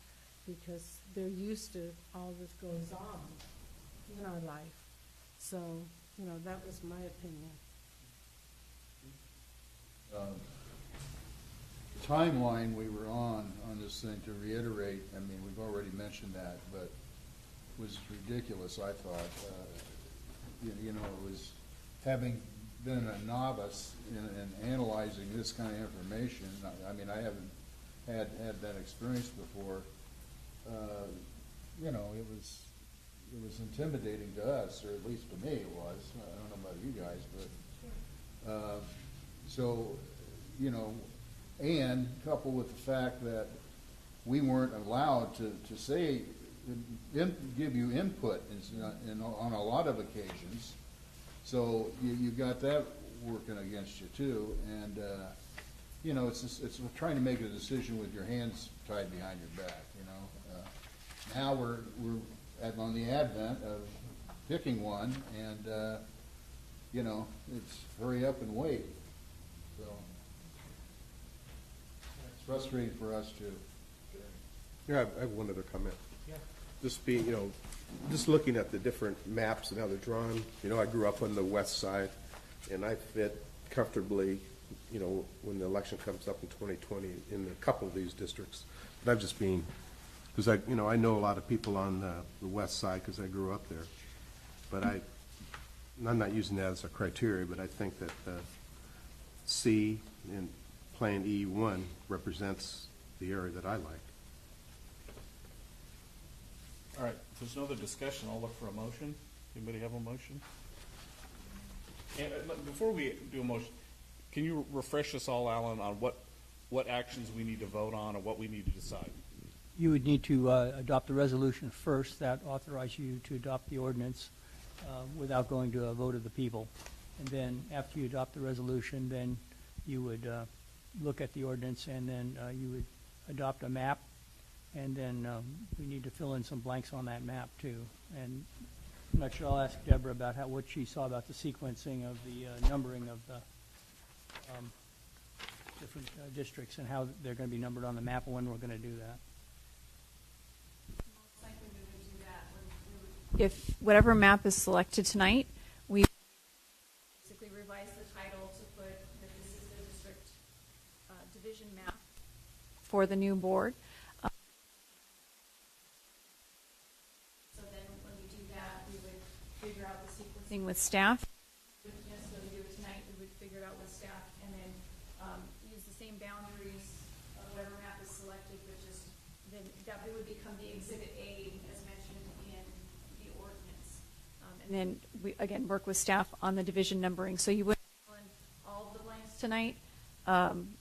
because they're used to all this goes on in our life. So, that was my opinion. Timeline we were on this thing, to reiterate, we've already mentioned that, but was ridiculous, I thought. It was, having been a novice in analyzing this kind of information, I haven't had that experience before. It was intimidating to us, or at least to me it was. I don't know about you guys, but and coupled with the fact that we weren't allowed to say, give you input on a lot of occasions. So you got that working against you too, and it's trying to make a decision with your hands tied behind your back. Now we're on the advent of picking one, and it's hurry up and wait. So it's frustrating for us too. Yeah, I have one other comment. Yeah. Just looking at the different maps and how they're drawn, I grew up on the west side, and I fit comfortably, when the election comes up in 2020 in a couple of these districts. But I'm just being, because I know a lot of people on the west side because I grew up there. But I'm not using that as a criteria, but I think that C in Plan E1 represents the area that I like. All right, if there's no other discussion, I'll look for a motion. Anybody have a motion? And before we do a motion, can you refresh us all, Alan, on what actions we need to vote on or what we need to decide? You would need to adopt the resolution first that authorizes you to adopt the ordinance without going to a vote of the people. And then after you adopt the resolution, then you would look at the ordinance, and then you would adopt a map, and then we need to fill in some blanks on that map too. And I'm not sure, I'll ask Deborah about what she saw about the sequencing of the numbering of the different districts and how they're going to be numbered on the map and when we're going to do that. Most likely we would do that when if whatever map is selected tonight, we basically revise the title to put that this is the district division map for the new board. So then when we do that, we would figure out the sequencing with staff. We wouldn't necessarily do it tonight. We would figure it out with staff and then use the same boundaries of whatever map is selected, but just then that would become the Exhibit A as mentioned in the ordinance. And then we, again, work with staff on the division numbering. So you wouldn't fill in all of the blanks tonight.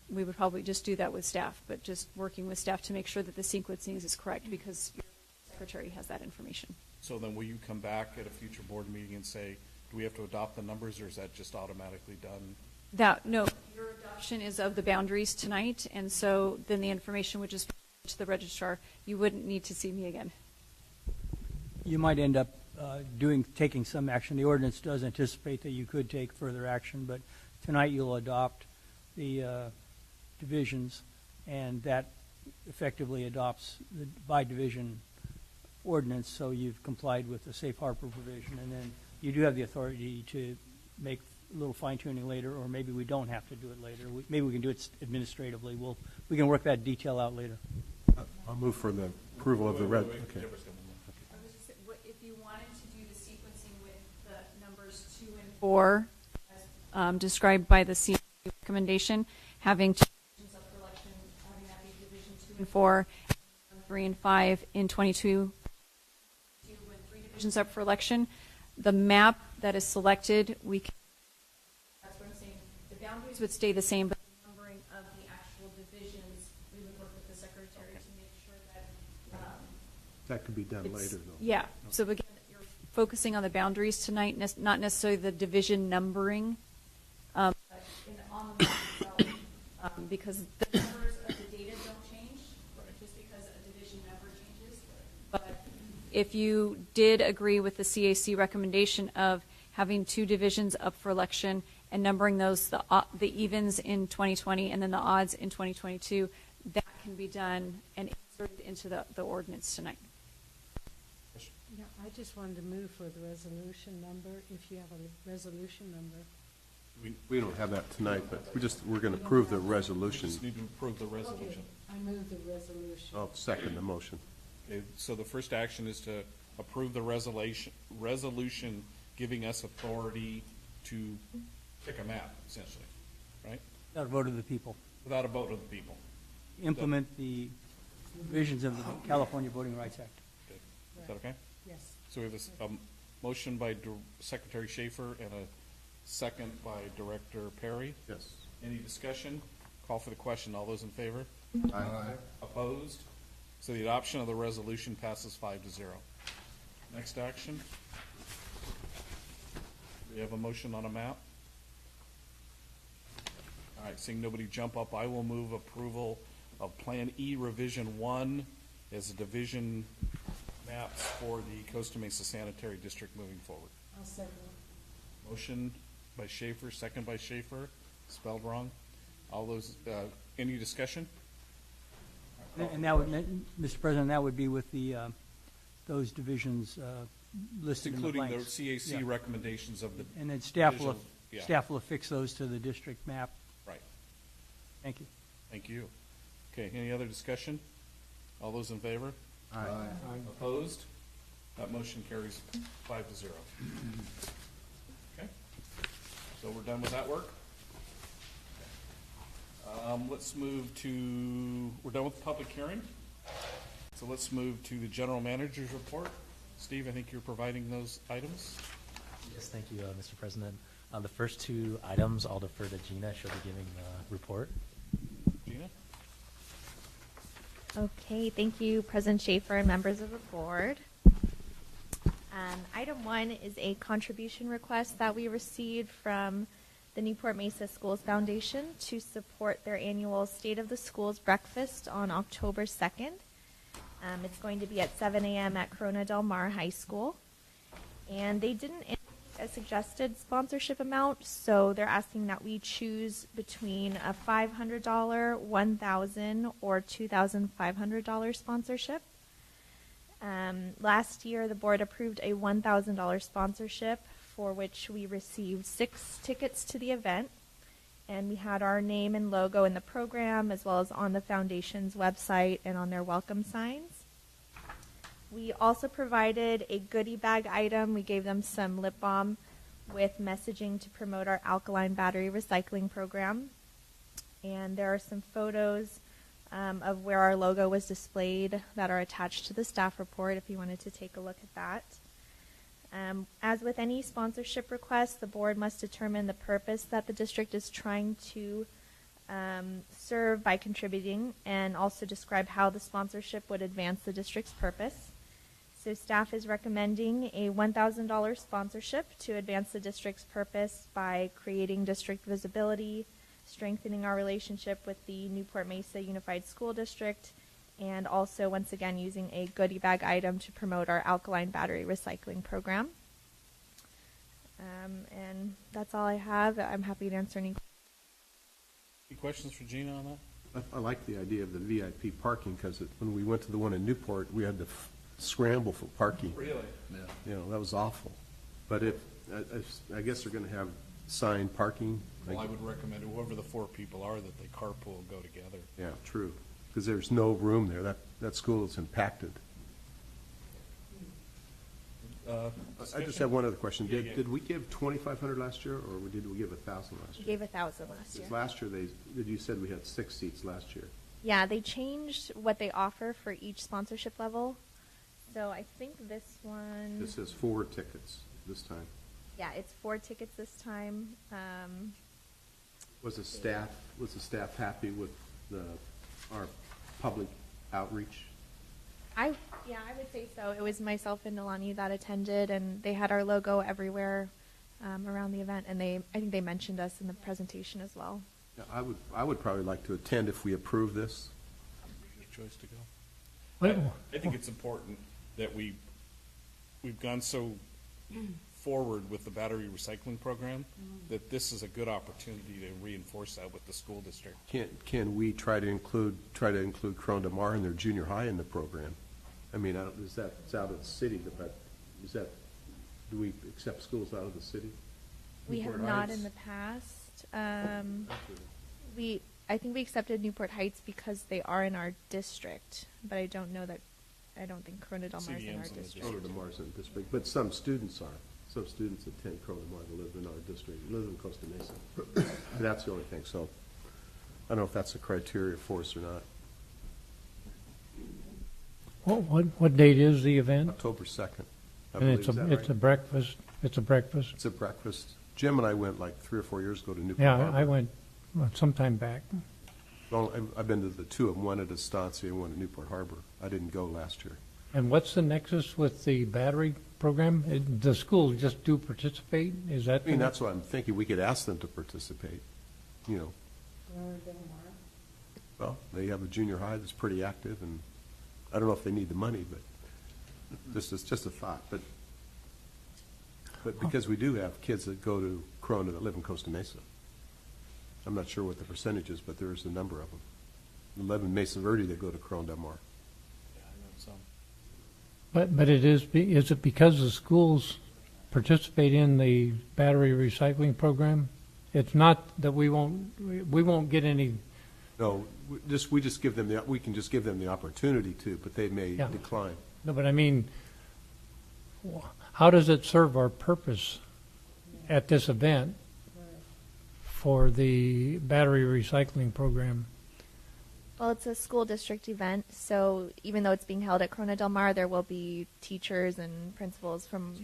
We would probably just do that with staff, but just working with staff to make sure that the sequencing is correct because your secretary has that information. So then will you come back at a future board meeting and say, do we have to adopt the numbers, or is that just automatically done? No, your adoption is of the boundaries tonight, and so then the information would just go to the registrar. You wouldn't need to see me again. You might end up taking some action. The ordinance does anticipate that you could take further action, but tonight you'll adopt the divisions, and that effectively adopts the by division ordinance, so you've complied with the safe harbor provision, and then you do have the authority to make a little fine-tuning later, or maybe we don't have to do it later. Maybe we can do it administratively. We can work that detail out later. I'll move for the approval of the red. Okay. I was just saying, if you wanted to do the sequencing with the numbers 2 and 4, as described by the CAC recommendation, having 2 divisions up for election, having that be division 2 and 4, 3 and 5 in 22, 2 and 3 divisions up for election, the map that is selected, we can, that's what I'm saying, the boundaries would stay the same, but the numbering of the actual divisions, we would work with the secretary to make sure that That could be done later, though. yeah. So again, you're focusing on the boundaries tonight, not necessarily the division numbering, but on the map itself, because the numbers of the data don't change, just because a division number changes. But if you did agree with the CAC recommendation of having 2 divisions up for election and numbering those, the evens in 2020 and then the odds in 2022, that can be done and inserted into the ordinance tonight. Yeah, I just wanted to move for the resolution number, if you have a resolution number. We don't have that tonight, but we're going to approve the resolution. Just need to approve the resolution. I move the resolution. I'll second the motion. Okay, so the first action is to approve the resolution giving us authority to pick a map, essentially, right? Without a vote of the people. Without a vote of the people. Implement the provisions of the California Voting Rights Act. Okay. Is that okay? Yes. So we have a motion by Secretary Schaefer and a second by Director Perry. Yes. Any discussion? Call for the question. All those in favor? Aye. Opposed? So the adoption of the resolution passes 5-0. Next action. We have a motion on a map. All right, seeing nobody jump up, I will move approval of Plan E Revision 1 as a division maps for the Costa Mesa Sanitary District moving forward. I'll second. Motion by Schaefer, second by Schaefer, spelled wrong. All those, any discussion? And that would, Mr. President, that would be with the, those divisions listed in the Including the blanks. CAC Yeah. recommendations of the. And then staff will, division- yeah. staff will affix those to the district map. Right. Thank you. Thank you. Okay, any other discussion? All those in favor? Aye. Opposed? That motion carries 5-0. Okay, so we're done with that work? Let's move to, we're done with the public hearing. So let's move to the general manager's report. Steve, I think you're providing those items. Yes, thank you, Mr. President. The first 2 items, I'll defer to Gina. She'll be giving the report. Gina? Okay, thank you, President Schaefer and members of the board. Item 1 is a contribution request that we received from the Newport Mesa Schools Foundation to support their annual State of the Schools breakfast on October 2nd. It's going to be at 7 a.m. at Corona Del Mar High School. And they didn't indicate a suggested sponsorship amount, so they're asking that we choose between a $500, $1,000, or $2,500 sponsorship. Last year, the board approved a $1,000 sponsorship, for which we received 6 tickets to the event, and we had our name and logo in the program, as well as on the foundation's website and on their welcome signs. We also provided a goodie bag item. We gave them some lip balm with messaging to promote our alkaline battery recycling program. And there are some photos of where our logo was displayed that are attached to the staff report if you wanted to take a look at that. As with any sponsorship request, the board must determine the purpose that the district is trying to serve by contributing, and also describe how the sponsorship would advance the district's purpose. So staff is recommending a $1,000 sponsorship to advance the district's purpose by creating district visibility, strengthening our relationship with the Newport Mesa Unified School District, and also, once again, using a goodie bag item to promote our alkaline battery recycling program. And that's all I have. I'm happy to answer any questions. Any questions for Gina on that? I like the idea of the VIP parking, because when we went to the one in Newport, we had to scramble for parking. Really? Yeah. You know, that was awful. But I guess they're going to have signed parking. Well, I would recommend whoever the 4 people are that they carpool and go together. Yeah, true. Because there's no room there. That school is impacted. I just have one other question. Did we give $2,500 last year, or did we give $1,000 last year? We gave $1,000 last year. Because last year you said we had 6 seats last year. Yeah, they changed what they offer for each sponsorship level. So I think this one... This says 4 tickets this time. Yeah, it's 4 tickets this time. Was the staff happy with our public outreach? I would say so. It was myself and Nalani that attended, and they had our logo everywhere around the event, and I think they mentioned us in the presentation as well. Yeah, I would probably like to attend if we approve this. Your choice to go. Well, I think it's important that we've gone so forward with the battery recycling program that this is a good opportunity to reinforce that with the school district. Can we try to include Corona Del Mar and their junior high in the program? I mean, it's out of the city, but do we accept schools out of the city? We have not in the past. I think we accepted Newport Heights because they are in our district, but I don't think Corona Del Mar is in our district. Corona Del Mar is in the district, but some students are. Some students attend Corona Del Mar that live in our district, live in Costa Mesa. That's the only thing. So I don't know if that's a criteria for us or not. what date is the event? October 2nd. I And believe. it's Is that a right? breakfast. It's a breakfast. It's a breakfast. Jim and I went like 3 or 4 years ago to Newport Yeah, Harbor. I went sometime back. Well, I've been to the 2 of them, one at Estancia and one at Newport Harbor. I didn't go last year. And what's the nexus with the battery program? The schools just do participate? Is that? I mean, that's what I'm thinking. We could ask them to participate, you know. Well, they have a junior high that's pretty active, and I don't know if they need the money, but this is just a thought. But because we do have kids that go to Corona that live in Costa Mesa. I'm not sure what the percentage is, but there's a number of them. 11 Mesa Verde that go to Corona Del Mar. Yeah, I know some. But is it because the schools participate in the battery recycling program? It's not that we won't get any. No, we just give them we can just give them the opportunity to, but they may decline. No, but I mean, how does it serve our purpose at this event for the battery recycling program? Well, it's a school district event, so even though it's being held at Corona Del Mar, there will be teachers and principals from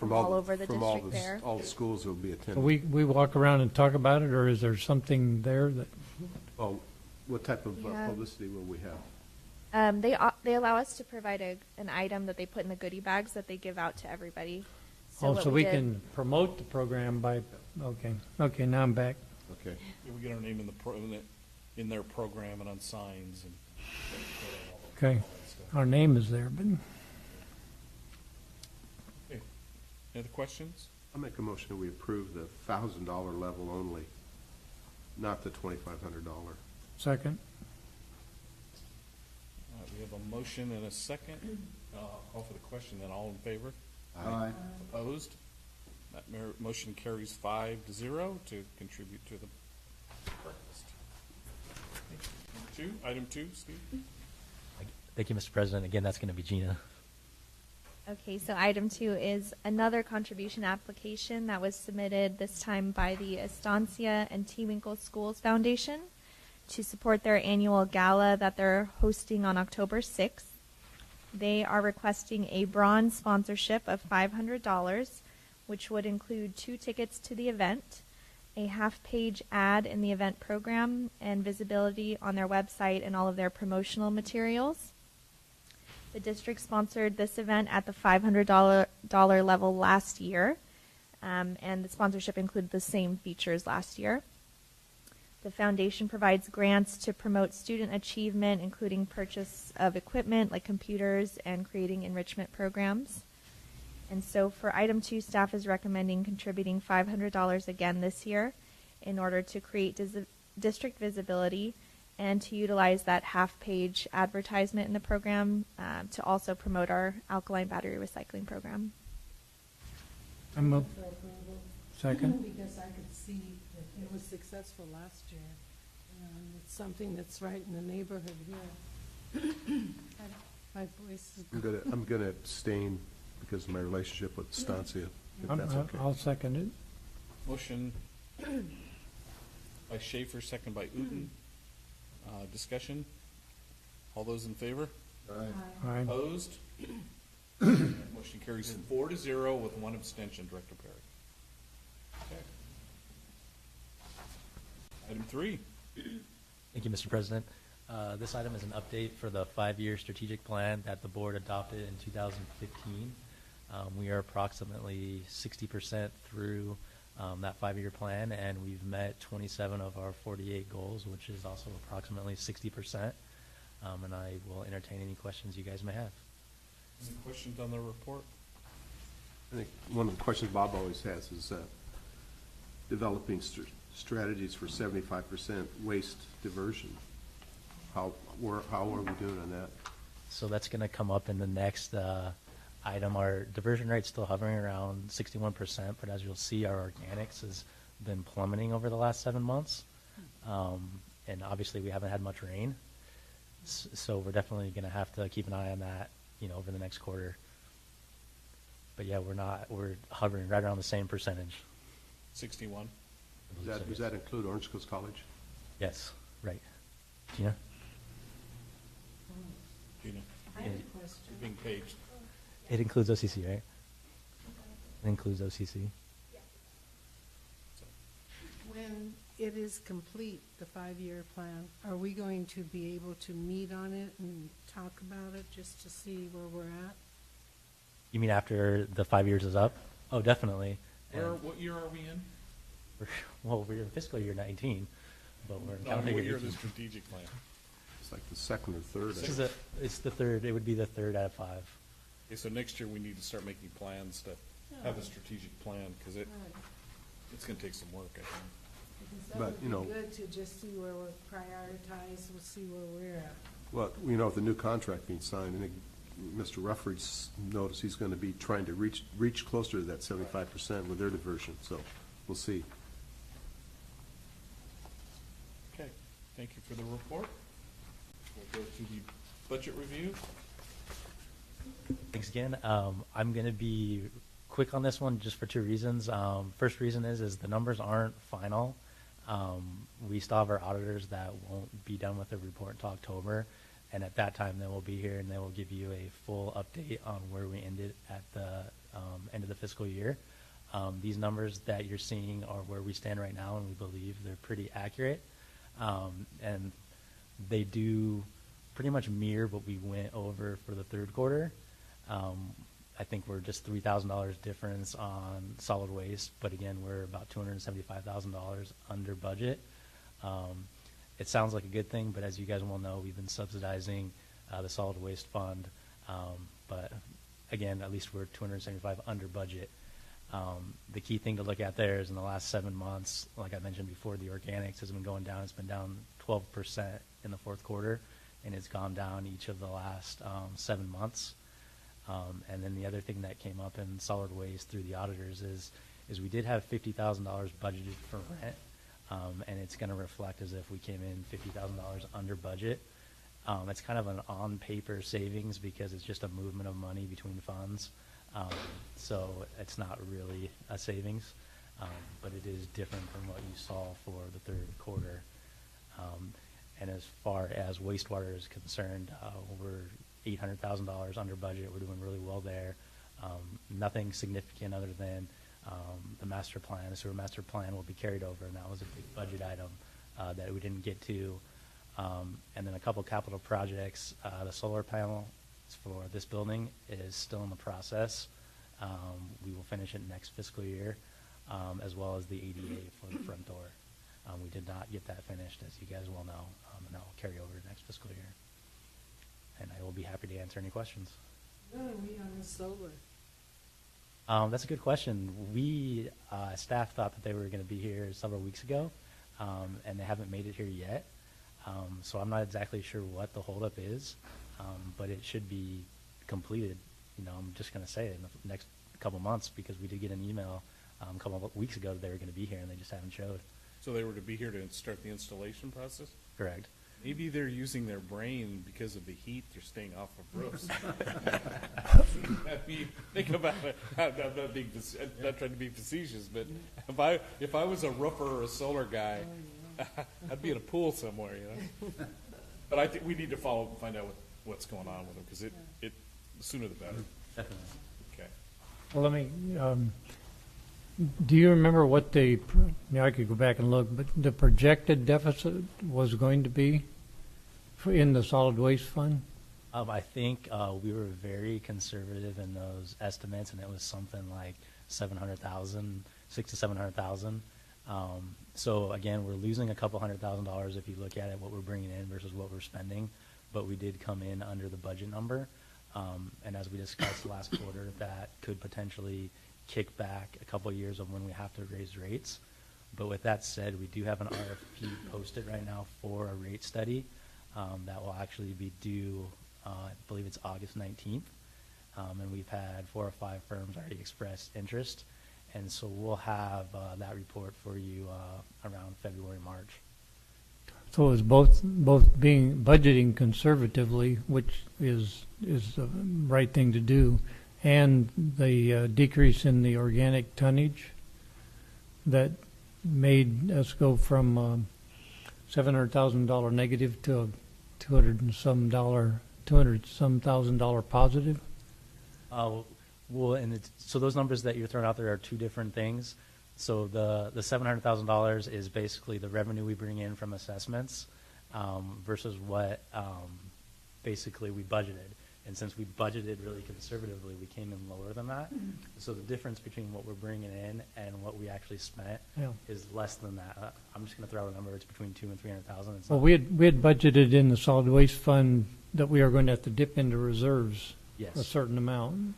all over the district there. All the schools will be attending. We walk around and talk about it, or is there something there that? Oh, what type of publicity will we have? They allow us to provide an item that they put in the goodie bags that they give out to everybody. So we can promote the program by Okay, now I'm back. Okay. Yeah, we get our name in in their program and on signs and. Okay, our name is there, but Okay. Any other questions? I'll make a motion that we approve the $1,000 level only, not the $2,500. second. All right, we have a motion and a second. Call for the question, then all in favor? Aye. Opposed? That motion carries 5-0 to contribute to the breakfast. Item two, Steve? Thank you, Mr. President. Again, that's going to be Gina. Okay, so item 2 is another contribution application that was submitted this time by the Estancia and T. Winkle Schools Foundation to support their annual gala that they're hosting on October 6th. They are requesting a bronze sponsorship of $500, which would include 2 tickets to the event, a half-page ad in the event program, and visibility on their website and all of their promotional materials. The district sponsored this event at the $500 level last year, and the sponsorship included the same features last year. The foundation provides grants to promote student achievement, including purchase of equipment like computers and creating enrichment programs. And so for item 2, staff is recommending contributing $500 again this year in order to create district visibility and to utilize that half-page advertisement in the program to also promote our alkaline battery recycling program. I'm up. For approval. Second. Because I could see that it was successful last year. And it's something that's right in the neighborhood here. My voice is. I'm gonna abstain because of my relationship with Estancia, if that's okay. I'll second it. Motion by Schaefer, second by Uten. Discussion? All those in favor? Aye. Opposed? Motion carries 4-0 with 1 abstention, Director Perry. Okay. Item 3. Thank you, Mr. President. This item is an update for the 5-year strategic plan that the board adopted in 2015. We are approximately 60% through that 5-year plan, and we've met 27 of our 48 goals, which is also approximately 60%. And I will entertain any questions you guys may have. Any questions on the report? I think one of the questions Bob always has is developing strategies for 75% waste diversion. How are we doing on that? So that's going to come up in the next item. Our diversion rate's still hovering around 61%, but as you'll see, our organics has been plummeting over the last 7 months. And obviously we haven't had much rain. So we're definitely going to have to keep an eye on that, over the next quarter. But yeah, we're hovering right around the same percentage. 61. Does that include Orange Coast College? Yes, right. Gina? Gina, I have a question. you're being paged. It includes OCC, right? It includes OCC. When it is complete, the 5-year plan, are we going to be able to meet on it and talk about it just to see where we're at? You mean after the 5 years is up? Oh, definitely. What year are we in? We're in fiscal year 19, but we're in No, calendar what year year of the 18. strategic plan? It's like the second or third. It's the third. It would be the third out of 5. Okay, so next year we need to start making plans to have a strategic plan, because it's going to take some work, I think. Because that But, would be good to just see where we're prioritized, we'll see where we're at. Well, with the new contract being signed, I think Mr. Rufford's noticed he's going to be trying to reach closer to that 75% with their diversion, so we'll see. Okay, thank you for the report. We'll go to the budget review. Thanks again. I'm going to be quick on this one just for 2 reasons. First reason is the numbers aren't final. We still have our auditors that won't be done with the report until October, and at that time they will be here and they will give you a full update on where we ended at the end of the fiscal year. These numbers that you're seeing are where we stand right now, and we believe they're pretty accurate. And they do pretty much mirror what we went over for the third quarter. I think we're just $3,000 difference on solid waste, but again, we're about $275,000 under budget. It sounds like a good thing, but as you guys well know, we've been subsidizing the solid waste fund. But again, at least we're 275 under budget. The key thing to look at there is in the last 7 months, like I mentioned before, the organics has been going down. It's been down 12% in the fourth quarter, and it's gone down each of the last 7 months. And then the other thing that came up in solid waste through the auditors is we did have $50,000 budgeted for rent, and it's going to reflect as if we came in $50,000 under budget. It's kind of an on-paper savings because it's just a movement of money between funds. So it's not really a savings, but it is different from what you saw for the third quarter. And as far as wastewater is concerned, we're $800,000 under budget. We're doing really well there. Nothing significant other than the master plan. The sewer master plan will be carried over, and that was a big budget item that we didn't get to. And then a couple capital projects. The solar panel for this building is still in the process. We will finish it next fiscal year, as well as the ADA for the front door. We did not get that finished, as you guys well know, and that will carry over to next fiscal year. And I will be happy to answer any questions. Where are we on the solar? That's a good question. We, staff thought that they were going to be here several weeks ago, and they haven't made it here yet. So I'm not exactly sure what the holdup is, but it should be completed. I'm just going to say it in the next couple months because we did get an email a couple of weeks ago that they were going to be here, and they just haven't showed. So they were to be here to start the installation process? Correct. Maybe they're using their brain because of the heat. They're staying off of roofs. Think about it. I'm not trying to be facetious, but if I was a roofer or a solar guy, I'd be in a pool somewhere, But I think we need to find out what's going on with them because the sooner the better. Definitely. Okay. Well, let me, do you remember what I could go back and look, but the projected deficit was going to be in the solid waste fund? I think we were very conservative in those estimates, and it was something like $600,000 to $700,000. So again, we're losing a couple $100,000 if you look at it, what we're bringing in versus what we're spending, but we did come in under the budget number. And as we discussed last quarter, that could potentially kick back a couple years of when we have to raise rates. But with that said, we do have an RFP posted right now for a rate study that will actually be due, I believe it's August 19th. And we've had 4 or 5 firms already express interest. And so we'll have that report for you around February, March. So it was both being budgeting conservatively, which is the right thing to do, and the decrease in the organic tonnage that made us go from $700,000 negative to a $200,000 positive. Well, and so those numbers that you're throwing out there are two different things. So the $700,000 is basically the revenue we bring in from assessments versus what basically we budgeted. And since we budgeted really conservatively, we came in lower than that. Mm-hmm. So the difference between what we're bringing in and what we actually spent is less than that. I'm just going to throw out a number. It's between $200,000 and $300,000. Well, we had budgeted in the solid waste fund that we are going to have to dip into reserves a certain amount.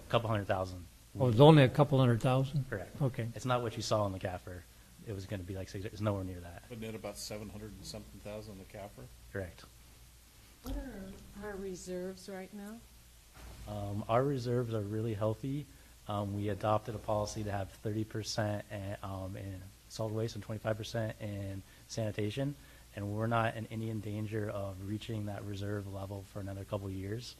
A couple $100,000. Oh, it's only a couple $100,000? Correct. Okay. It's not what you saw in the CAFR. It was going to be like it's nowhere near that. Wasn't it about 700 and something thousand in the CAFR? Correct. What are our reserves right now? Our reserves are really healthy. We adopted a policy to have 30% in solid waste and 25% in sanitation, and we're not in any danger of reaching that reserve level for another couple of years.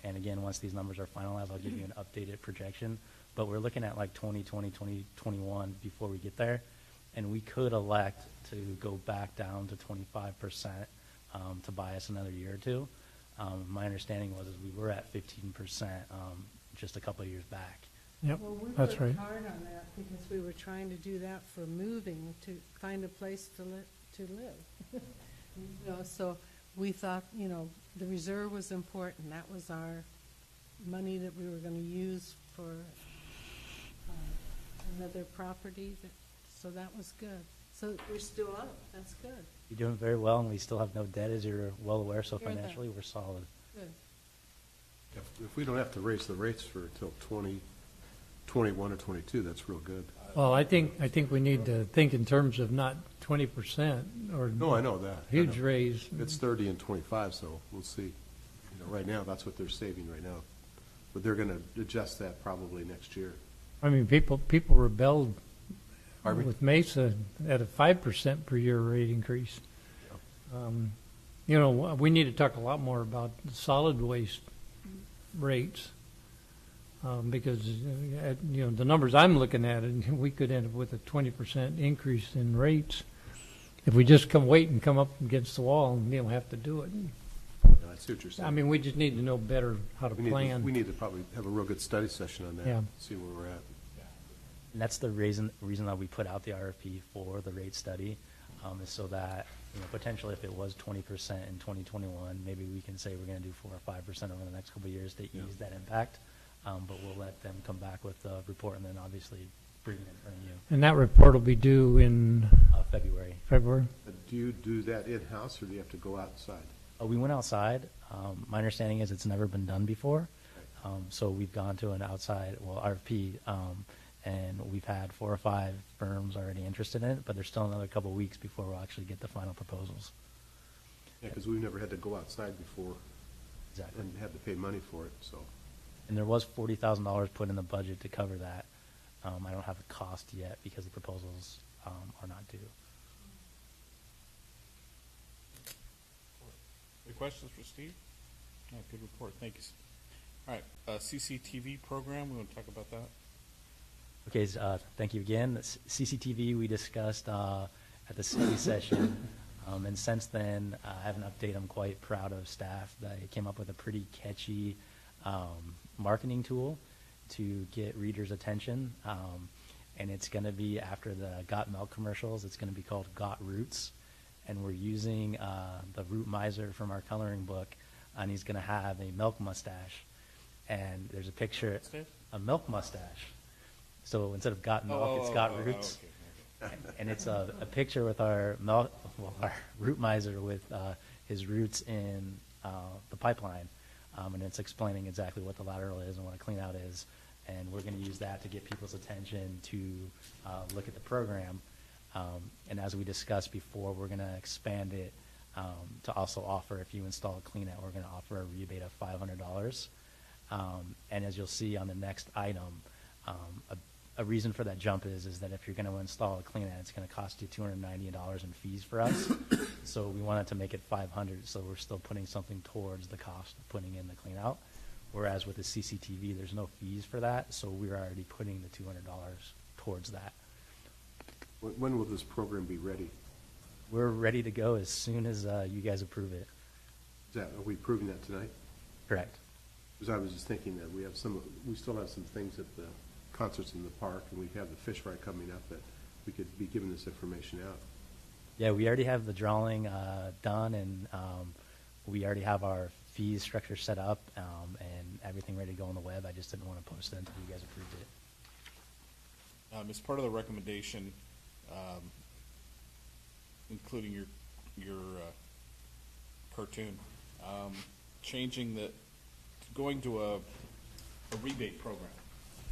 And again, once these numbers are finalized, I'll give you an updated projection. But we're looking at like 2020, 2021 before we get there. And we could elect to go back down to 25% to buy us another year or two. My understanding was we were at 15% just a couple of years back. Yep, well, we that's right. worked hard on that because we were trying to do that for moving to find a place to live. So we thought, the reserve was important. That was our money that we were gonna use for another property, so that was good. So we're still up, that's good, You're doing very well, and we still have no debt, as you're well aware, so Hear that. financially, we're solid. good. If we don't have to raise the rates for until 2021 or 22, that's real good. Well, I think we need to think in terms of not 20% or No, I know that. I huge know. raise. It's 30 and 25, so we'll see. You know, right now, that's what they're saving right now. But they're going to adjust that probably next year. I mean, people rebelled Pardon me? with Mesa at a 5% per year rate increase. You know, we need to talk a lot more about solid waste rates. Because, you know, the numbers I'm looking at, and we could end up with a 20% increase in rates if we just come up against the wall and, you know, have to do it. Yeah, I see what you're saying. I mean, we just need to know better how to plan. We need to probably have a real good study session on that, Yeah. see where we're at. And that's the reason that we put out the RFP for the rate study, is so that, you know, potentially if it was 20% in 2021, maybe we can say we're going to do 4 or 5% over the next couple of years to ease that impact. But we'll let them come back with the report and then obviously bring it in front of you. And that report will be due in February. February? Do you do that in-house, or do you have to go outside? We went outside. My understanding is it's never been done before. So we've gone to an outside, RFP, and we've had 4 or 5 firms already interested in it, but there's still another couple of weeks before we'll actually get the final proposals. Yeah, because we've never had to go outside before. Exactly. And had to pay money for it, so. And there was $40,000 put in the budget to cover that. I don't have the cost yet because the proposals are not due. Any questions for Steve? Yeah, good report. Thank you. All right, CCTV program, we want to talk about that? Okay, thank you again. CCTV we discussed at the study session, and since then I have an update. I'm quite proud of staff. They came up with a pretty catchy marketing tool to get readers' attention, and it's going to be after the Got Milk commercials. It's going to be called Got Roots, and we're using the Root Miser from our coloring book, and he's going to have a milk mustache, and there's a picture, a milk mustache. So instead of Got Milk, it's Got Roots. Okay. And it's a picture with our Root Miser with his roots in the pipeline. And it's explaining exactly what the lateral is and what a clean out is. And we're going to use that to get people's attention to look at the program. And as we discussed before, we're going to expand it to also offer, if you install a clean out, we're going to offer a rebate of $500. And as you'll see on the next item, a reason for that jump is that if you're going to install a clean out, it's going to cost you $290 in fees for us. So we wanted to make it $500, so we're still putting something towards the cost of putting in the clean out. Whereas with the CCTV, there's no fees for that, so we're already putting the $200 towards that. When will this program be ready? We're ready to go as soon as you guys approve it. Are we approving that tonight? Correct. Because I was just thinking that we still have some things at the concerts in the park, and we have the fish fry coming up, that we could be giving this information out. Yeah, we already have the drawing done, and we already have our fees structure set up and everything ready to go on the web. I just didn't want to post it until you guys approved it. As part of the recommendation, including your cartoon, going to a rebate program.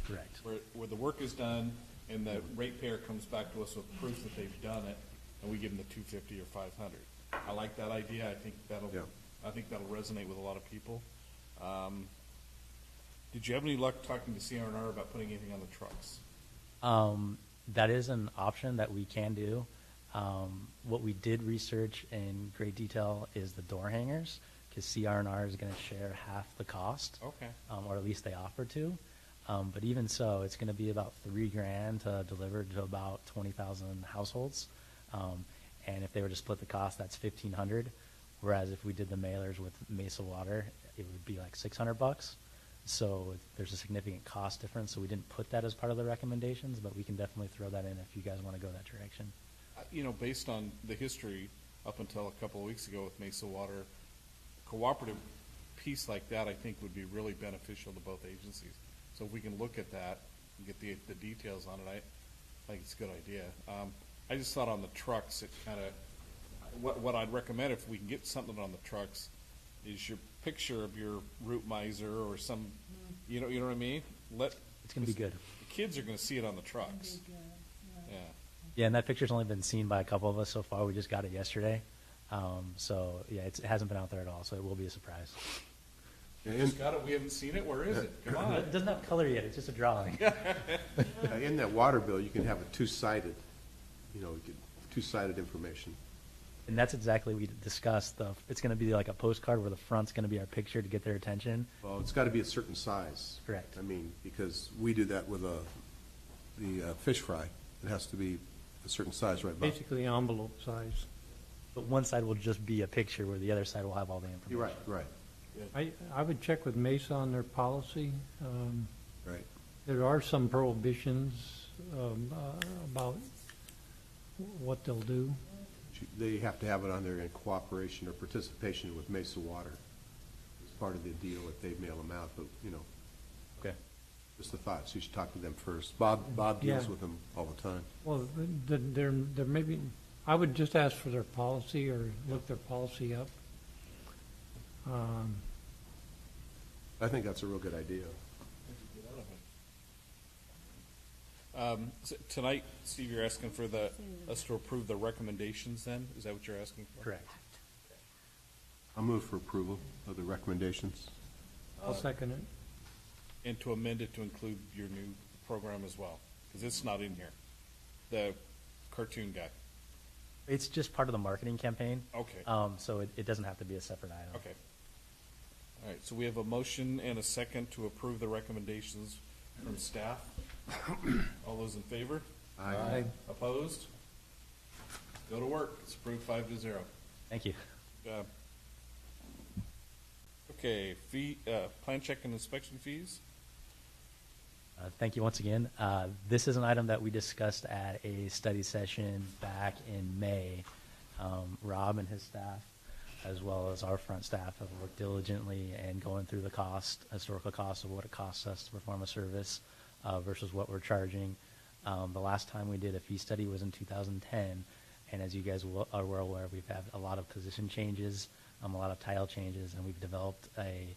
Correct. Where the work is done and the ratepayer comes back to us with proof that they've done it, and we give them the $250 or $500. I like that idea. I think that'll resonate with a lot of people. Did you have any luck talking to CR&R about putting anything on the trucks? That is an option that we can do. What we did research in great detail is the door hangers, because CR&R is going to share half the cost. Okay. Or at least they offer to. But even so, it's going to be about $3,000 to deliver to about 20,000 households. And if they were to split the cost, that's $1,500. Whereas if we did the mailers with Mesa Water, it would be like $600. So there's a significant cost difference. So we didn't put that as part of the recommendations, but we can definitely throw that in if you guys want to go that direction. Based on the history up until a couple of weeks ago with Mesa Water, cooperative piece like that, I think, would be really beneficial to both agencies. So if we can look at that and get the details on it, I think it's a good idea. I just thought on the trucks, it kind of, what I'd recommend if we can get something on the trucks is your picture of your route miser or some, you know what I mean? It's going to be good. The kids are going to see it on the trucks. Yeah. Yeah, and that picture's only been seen by a couple of us so far. We just got it yesterday. So, yeah, it hasn't been out there at all, so it will be a surprise. Just got it. We haven't seen it. Where is it? Come on. It doesn't have color yet. It's just a drawing. In that water bill, you can have a two-sided, two-sided information. And that's exactly what we discussed. It's going to be like a postcard where the front's going to be our picture to get their attention. Well, it's got to be a certain size. Correct. I mean, because we do that with the fish fry. It has to be a certain size, right, Bob? Basically envelope size. But one side will just be a picture where the other side will have all the information. You're right. I would check with Mesa on their policy. Right. There are some prohibitions about what they'll do. They have to have it on there in cooperation or participation with Mesa Water. It's part of the deal if they mail them out, but, Okay. just a thought. So you should talk to them first. Bob deals Yeah. with them all the time. Well, there may be, I would just ask for their policy or look their policy up. I think that's a real good idea. So tonight, Steve, you're asking for us to approve the recommendations then? Is that what you're asking for? Correct. I'll move for approval of the recommendations. I'll second it. And to amend it to include your new program as well, because it's not in here. The cartoon guy. It's just part of the marketing campaign. Okay. So it doesn't have to be a separate item. Okay. All right, so we have a motion and a second to approve the recommendations from staff. All those in favor? Aye. Opposed? Go to work. It's approved 5-0. Thank you. Okay, plan check and inspection fees. Thank you once again. This is an item that we discussed at a study session back in May. Rob and his staff, as well as our front staff, have worked diligently and going through the historical cost of what it costs us to perform a service versus what we're charging. The last time we did a fee study was in 2010, and as you guys are well aware, we've had a lot of position changes, a lot of title changes, and we've developed a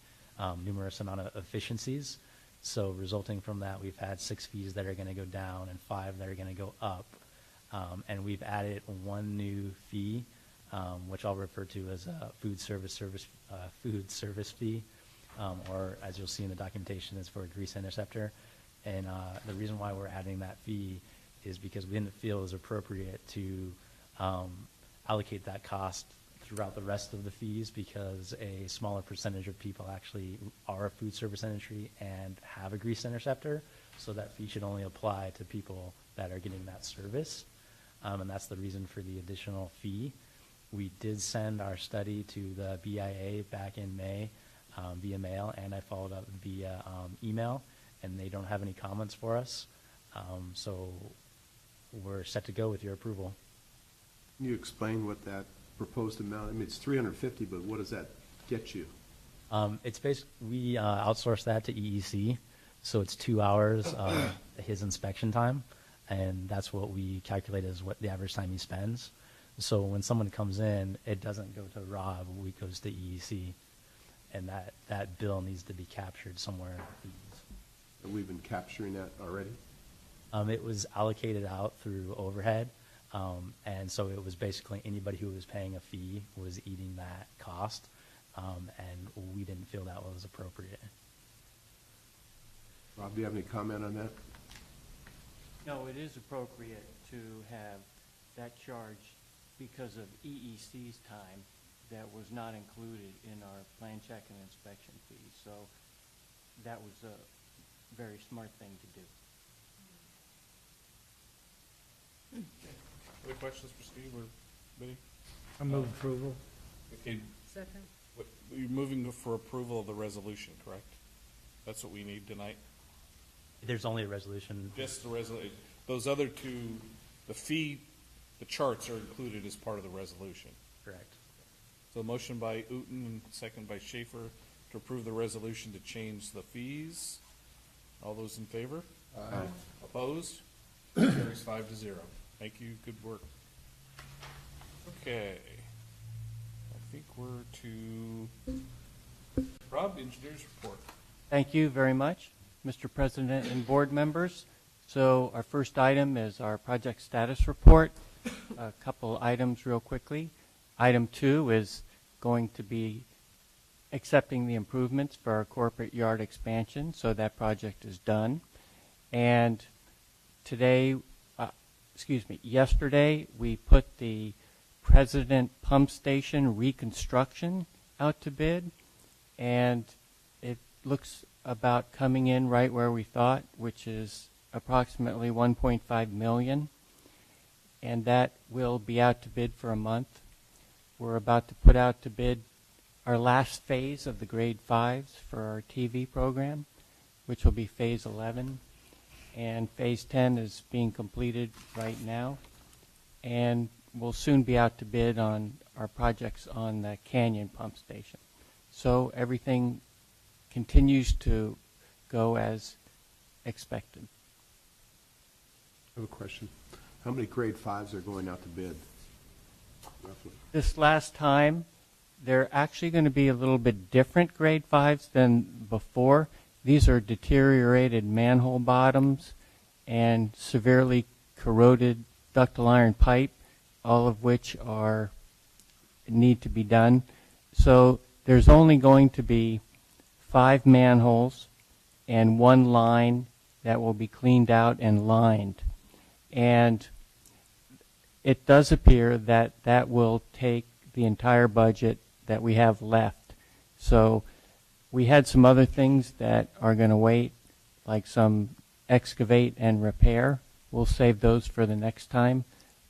numerous amount of efficiencies. So resulting from that, we've had 6 fees that are going to go down and 5 that are going to go up. And we've added one new fee, which I'll refer to as a food service fee, or as you'll see in the documentation, is for a grease interceptor. And the reason why we're adding that fee is because we didn't feel it was appropriate to allocate that cost throughout the rest of the fees, because a smaller percentage of people actually are a food service entry and have a grease interceptor, so that fee should only apply to people that are getting that service, and that's the reason for the additional fee. We did send our study to the BIA back in May via mail, and I followed up via email, and they don't have any comments for us, so we're set to go with your approval. Can you explain what that proposed amount, I mean, it's $350, but what does that get you? It's we outsource that to EEC, so it's 2 hours of his inspection time, and that's what we calculate as what the average time he spends. So when someone comes in, it doesn't go to Rob, it goes to EEC, and that bill needs to be captured somewhere in the fees. Have we been capturing that already? It was allocated out through overhead, and so it was basically anybody who was paying a fee was eating that cost, and we didn't feel that was appropriate. Rob, do you have any comment on that? No, it is appropriate to have that charge because of EEC's time that was not included in our plan check and inspection fees. So that was a very smart thing to do. Other questions for Steve or Benny? I move approval. Okay, Second. you're moving for approval of the resolution, correct? That's what we need tonight? There's only a resolution. Just the resolution. Those other two, the fee, the charts are included as part of the resolution. Correct. So motion by Uten and second by Schaefer to to approve the resolution to change the fees. All those in favor? Aye. Opposed? Carries 5-0. Thank you, good work. Okay. I think we're to Rob, engineer's report. Thank you very much, Mr. President and board members. So our first item is our project status report. A couple items real quickly. Item 2 is going to be accepting the improvements for our corporate yard expansion, so that project is done. And yesterday we put the President Pump Station reconstruction out to bid, and it looks about coming in right where we thought, which is approximately $1.5 million, and that will be out to bid for a month. We're about to put out to bid our last phase of the grade 5s for our TV program, which will be phase 11, and phase 10 is being completed right now, and we'll soon be out to bid on our projects on the Canyon Pump Station. So everything continues to go as expected. I have a question. How many grade 5s are going out to bid, roughly? This last time, they're actually going to be a little bit different grade 5s than before. These are deteriorated manhole bottoms and severely corroded ductile iron pipe, all of which need to be done. So there's only going to be 5 manholes and 1 line that will be cleaned out and lined. And it does appear that that will take the entire budget that we have left. So we had some other things that are going to wait, like some excavate and repair. We'll save those for the next time.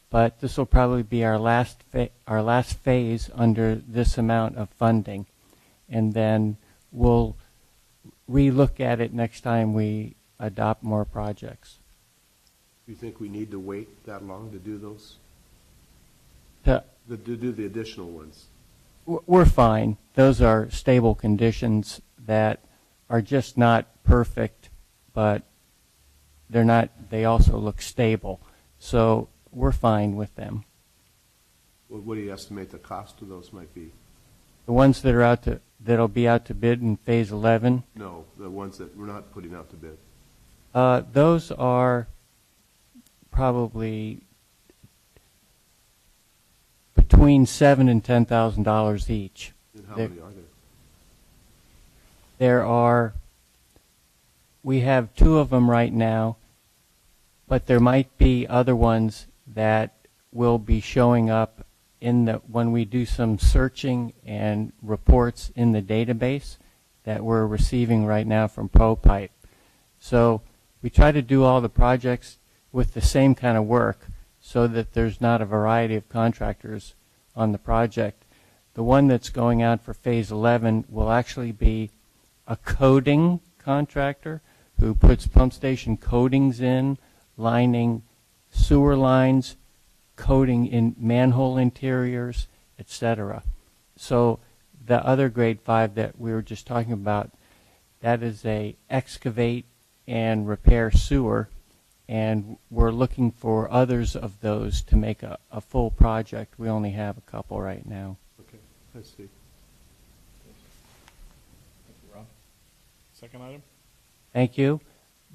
But this will probably be our last phase under this amount of funding. And then we'll relook at it next time we adopt more projects. Do you think we need to wait that long to do those? To do the additional ones? We're fine. Those are stable conditions that are just not perfect, but they also look stable. So we're fine with them. What do you estimate the cost of those might be? The ones that'll be out to bid in phase 11? No, the ones that we're not putting out to bid. Those are probably between $7,000 and $10,000 each. And how many are there? We have 2 of them right now, but there might be other ones that will be showing up when we do some searching and reports in the database that we're receiving right now from ProPipe. So we try to do all the projects with the same kind of work so that there's not a variety of contractors on the project. The one that's going out for phase 11 will actually be a coating contractor who puts pump station coatings in, lining sewer lines, coating in manhole interiors, etc. So the other grade 5 that we were just talking about, that is a excavate and repair sewer, and we're looking for others of those to make a full project. We only have a couple right now. Okay, I see. Thank you, Rob. Second item? Thank you.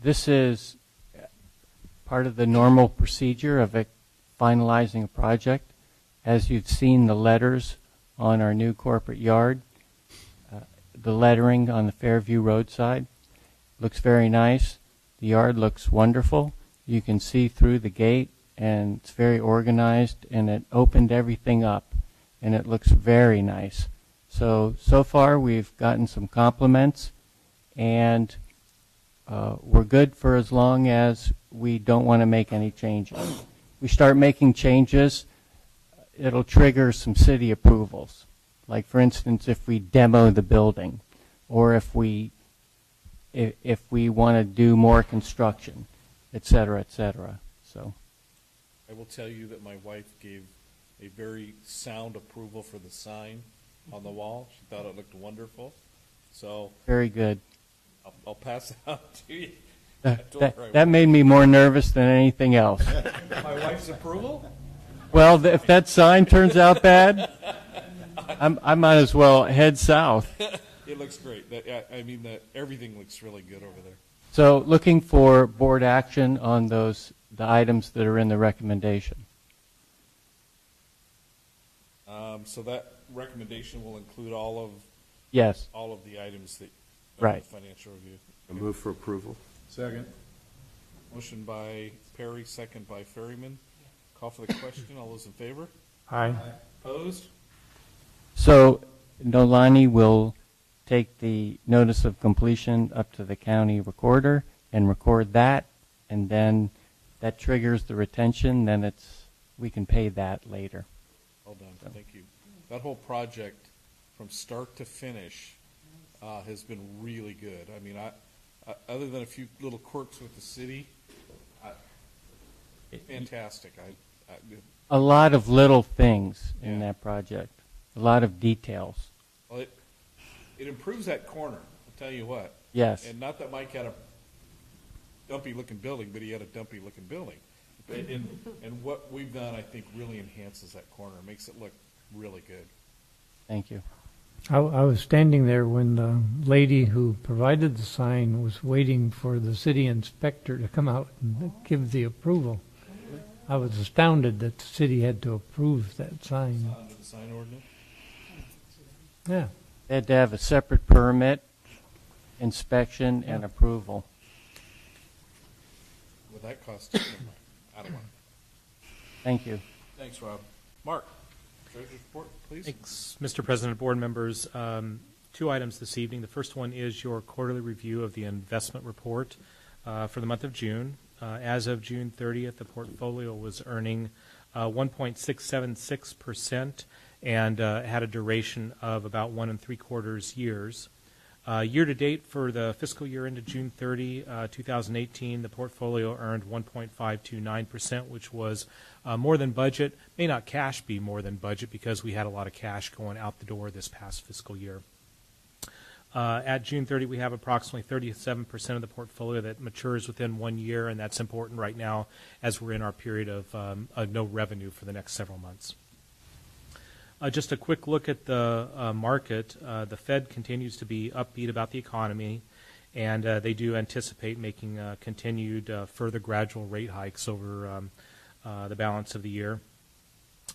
This is part of the normal procedure of finalizing a project. As you've seen the letters on our new corporate yard, the lettering on the Fairview roadside looks very nice. The yard looks wonderful. You can see through the gate, and it's very organized, and it opened everything up, and it looks very nice. So far we've gotten some compliments, and we're good for as long as we don't want to make any changes. We start making changes, it'll trigger some city approvals. Like, for instance, if we demo the building, or if we want to do more construction, et cetera, et cetera. So I will tell you that my wife gave a very sound approval for the sign on the wall. She thought it looked wonderful. So Very good. I'll pass it out to you. That made me more nervous than anything else. My wife's approval? Well, if that sign turns out bad, I might as well head south. It looks great. I mean, everything looks really good over there. So looking for board action on the items that are in the recommendation. So that recommendation will include all of Yes. the items that Right. the financial review. I move for approval. Second. Motion by Perry, second by Ferryman. Call for the question. All those in favor? Aye. Opposed? So Nolani will take the notice of completion up to the county recorder and record that, and then that triggers the retention. Then we can pay that later. Well done. Thank you. That whole project, from start to finish, has been really good. I mean, other than a few little quirks with the city, fantastic. A lot of little things in Yeah. that project, a lot of details. Well, it improves that corner. I'll tell you what. Yes. And not that Mike had a dumpy-looking building, but he had a dumpy-looking building. And what we've done, I think, really enhances that corner. Makes it look really good. Thank you. I was standing there when the lady who provided the sign was waiting for the city inspector to come out and give the approval. I was astounded that the city had to approve that sign. Under the sign ordinance. Yeah. They had to have a separate permit, inspection, and approval. With that cost, never mind. I don't want it. Thank you. Thanks, Rob. Mark, treasurer's report, please. Thanks, Mr. President, board members. Two items this evening. The first one is your quarterly review of the investment report for the month of June. As of June 30th, the portfolio was earning 1.676% and had a duration of about 1 3/4 years. Year to date for the fiscal year ended June 30, 2018, the portfolio earned 1.529%, which was more than budget. May not cash be more than budget because we had a lot of cash going out the door this past fiscal year. At June 30, we have approximately 37% of the portfolio that matures within 1 year, and that's important right now as we're in our period of no revenue for the next several months. Just a quick look at the market. The Fed continues to be upbeat about the economy, and they do anticipate making continued further gradual rate hikes over the balance of the year.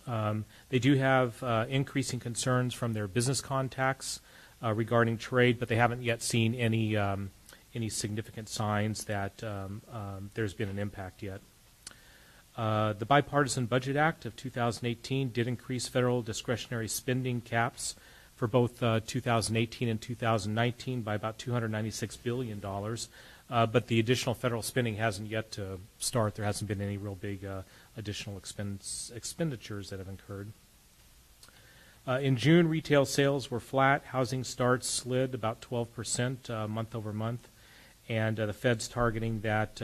They do have increasing concerns from their business contacts regarding trade, but they haven't yet seen any significant signs that there's been an impact yet. The Bipartisan Budget Act of 2018 did increase federal discretionary spending caps for both 2018 and 2019 by about $296 billion, but the additional federal spending hasn't yet to start. There hasn't been any real big additional expenditures that have incurred. In June, retail sales were flat. Housing starts slid about 12% month over month. And the Fed's targeting that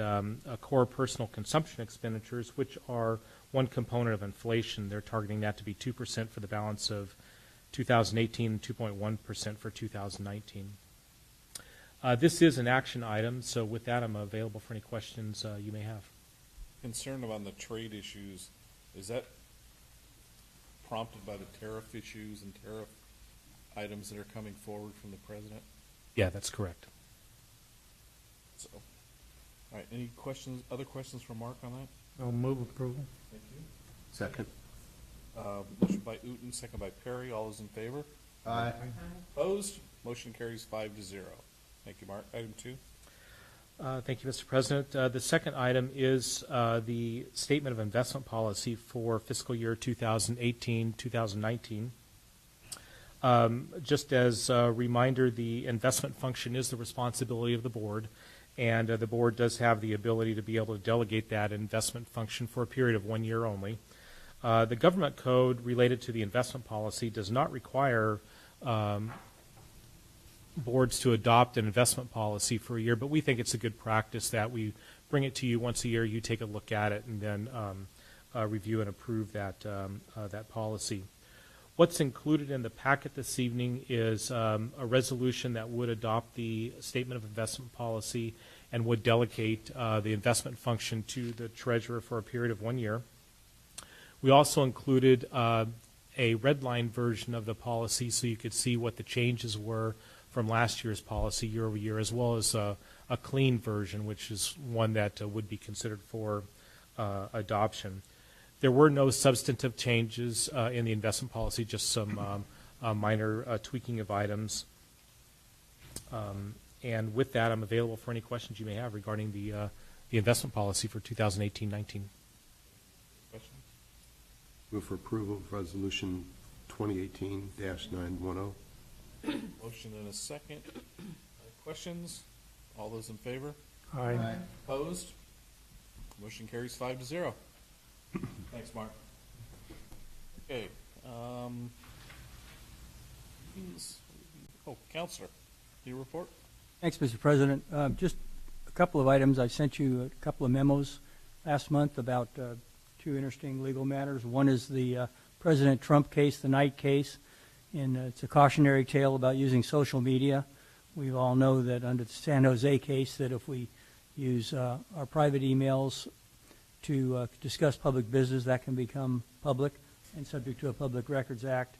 core personal consumption expenditures, which are one component of inflation, they're targeting that to be 2% for the balance of 2018 and 2.1% for 2019. This is an action item, so with that, I'm available for any questions you may have. Concern about the trade issues, is that prompted by the tariff issues and tariff items that are coming forward from the president? Yeah, that's correct. So, all right, any questions, other questions for Mark on that? I'll move approval. Thank you. Second. Motion by Uten, second by Perry. All those in favor? Aye. Opposed? Motion carries 5-0. Thank you, Mark. Item 2. Thank you, Mr. President. The second item is the Statement of Investment Policy for fiscal year 2018-2019. Just as a reminder, the investment function is the responsibility of the board, and the board does have the ability to be able to delegate that investment function for a period of 1 year only. The government code related to the investment policy does not require boards to adopt an investment policy for a year, but we think it's a good practice that we bring it to you once a year, you take a look at it, and then review and approve that policy. What's included in the packet this evening is a resolution that would adopt the statement of investment policy and would delegate the investment function to the treasurer for a period of 1 year. We also included a red line version of the policy so you could see what the changes were from last year's policy year over year, as well as a clean version, which is one that would be considered for adoption. There were no substantive changes in the investment policy, just some minor tweaking of items. And with that, I'm available for any questions you may have regarding the investment policy for 2018-19. Questions? Move for approval of Resolution 2018-910. Motion and a second. Questions? All those in favor? Aye. Opposed? Motion carries 5-0. Thanks, Mark. Okay. Counselor, your report? Thanks, Mr. President. Just a couple of items. I sent you a couple of memos last month about two interesting legal matters. One is the President Trump case, the Knight case, and it's a cautionary tale about using social media. We all know that under the San Jose case that if we use our private emails to discuss public business, that can become public and subject to a Public Records Act.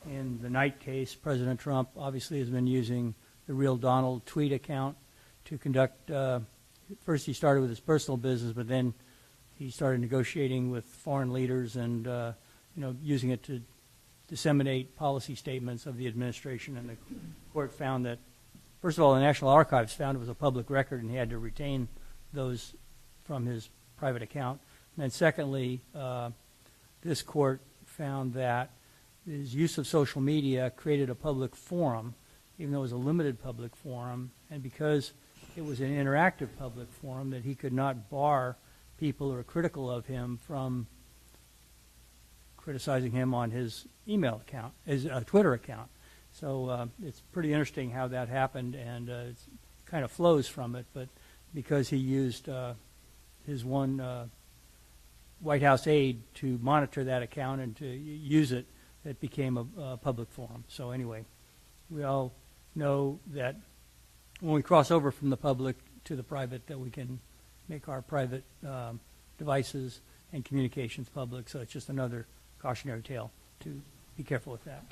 In the Knight case, President Trump obviously has been using the Real Donald tweet account to conduct, first he started with his personal business, but then he started negotiating with foreign leaders and using it to disseminate policy statements of the administration. And the court found that, first of all, the National Archives found it was a public record and he had to retain those from his private account. And then secondly, this court found that his use of social media created a public forum, even though it was a limited public forum, and because it was an interactive public forum, that he could not bar people who are critical of him from criticizing him on his email account, his Twitter account. So it's pretty interesting how that happened, and it kind of flows from it, but because he used his one White House aide to monitor that account and to use it, it became a public forum. So anyway, we all know that when we cross over from the public to the private, that we can make our private devices and communications public. So it's just another cautionary tale to be careful with that.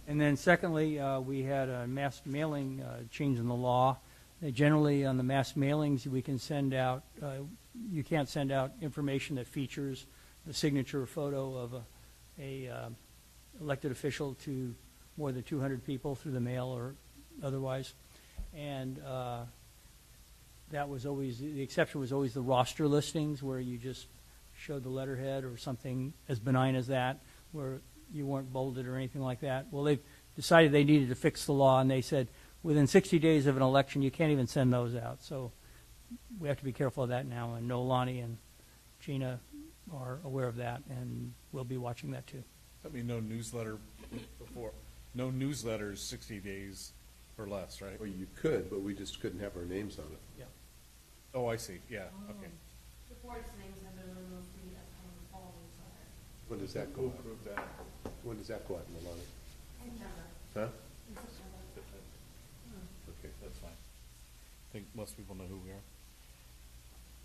And then secondly, we had a mass mailing change in the law. Generally, on the mass mailings, we can send out, you can't send out information that features the signature or photo of a elected official to more than 200 people through the mail or otherwise. And that was always, the exception was always the roster listings where you just showed the letterhead or something as benign as that, where you weren't bolded or anything like that. Well, they decided they needed to fix the law, and they said within 60 days of an election, you can't even send those out. So we have to be careful of that now, and Nolani and Gina are aware of that, and we'll be watching that too. That mean no newsletter before, no newsletters 60 days or less, right? Well, you could, but we just couldn't have our names on it. Yeah. Oh, I see. Yeah. Okay. The board's names have been removed from the upcoming fall newsletter. When does that go out? When does that go out, Milani? September. Huh? In September. Okay, that's fine. I think most people know who we are.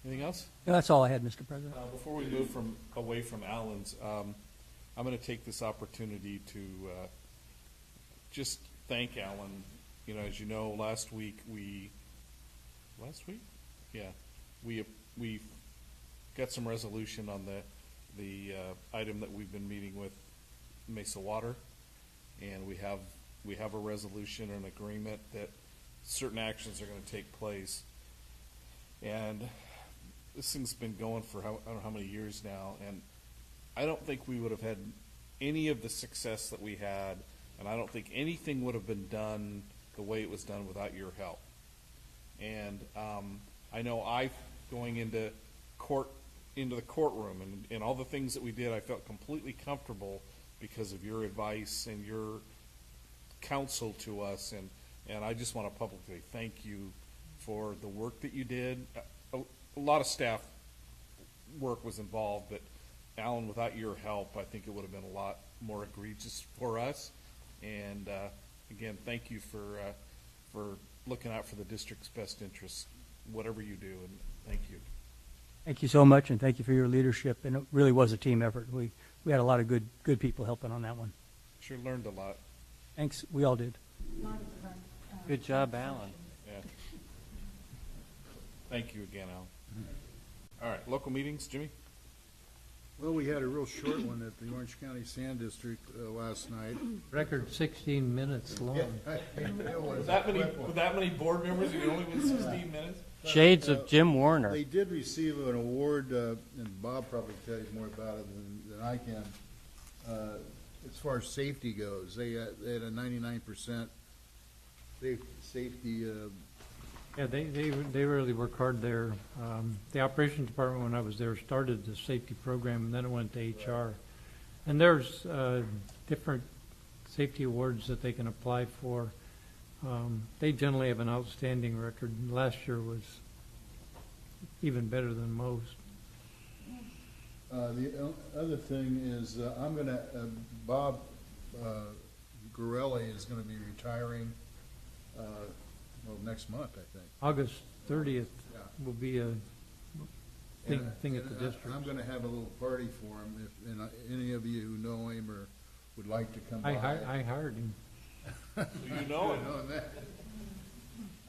Anything else? No, that's all I had, Mr. President. Before we move away from Alan's, I'm going to take this opportunity to just thank Alan. You know, as you know, last week, we got some resolution on the item that we've been meeting with Mesa Water, and we have a resolution and agreement that certain actions are going to take place. And this thing's been going for I don't know how many years now, and I don't think we would have had any of the success that we had, and I don't think anything would have been done the way it was done without your help. And I know going into the courtroom and all the things that we did, I felt completely comfortable because of your advice and your counsel to us, and I just want to publicly thank you for the work that you did. A lot of staff work was involved, but Alan, without your help, I think it would have been a lot more egregious for us. And again, thank you for looking out for the district's best interests, whatever you do, and thank you. Thank you so much, and thank you for your leadership. And it really was a team effort. We had a lot of good people helping on that one. Sure learned a lot. Thanks. We all did. Good job, Alan. Yeah. Thank you again, Al. All right, local meetings, Jimmy? Well, we had a real short one at the Orange County Sand District last night. Record 16 minutes long. With that many board members, you only went 16 minutes? Shades of Jim Warner. They did receive an award, and Bob probably tell you more about it than I can. As far as safety goes, they had a 99% safety. Yeah, they really work hard there. The operations department, when I was there, started the safety program, and then it went to HR. And there's different safety awards that they can apply for. They generally have an outstanding record. Last year was even better than most. The other thing is, I'm going to, Bob Gorelli is going to be retiring next month, I think. August 30th will be a thing at the district. I'm going to have a little party for him, if any of you who know him or would like to come by. I hired him. You know him.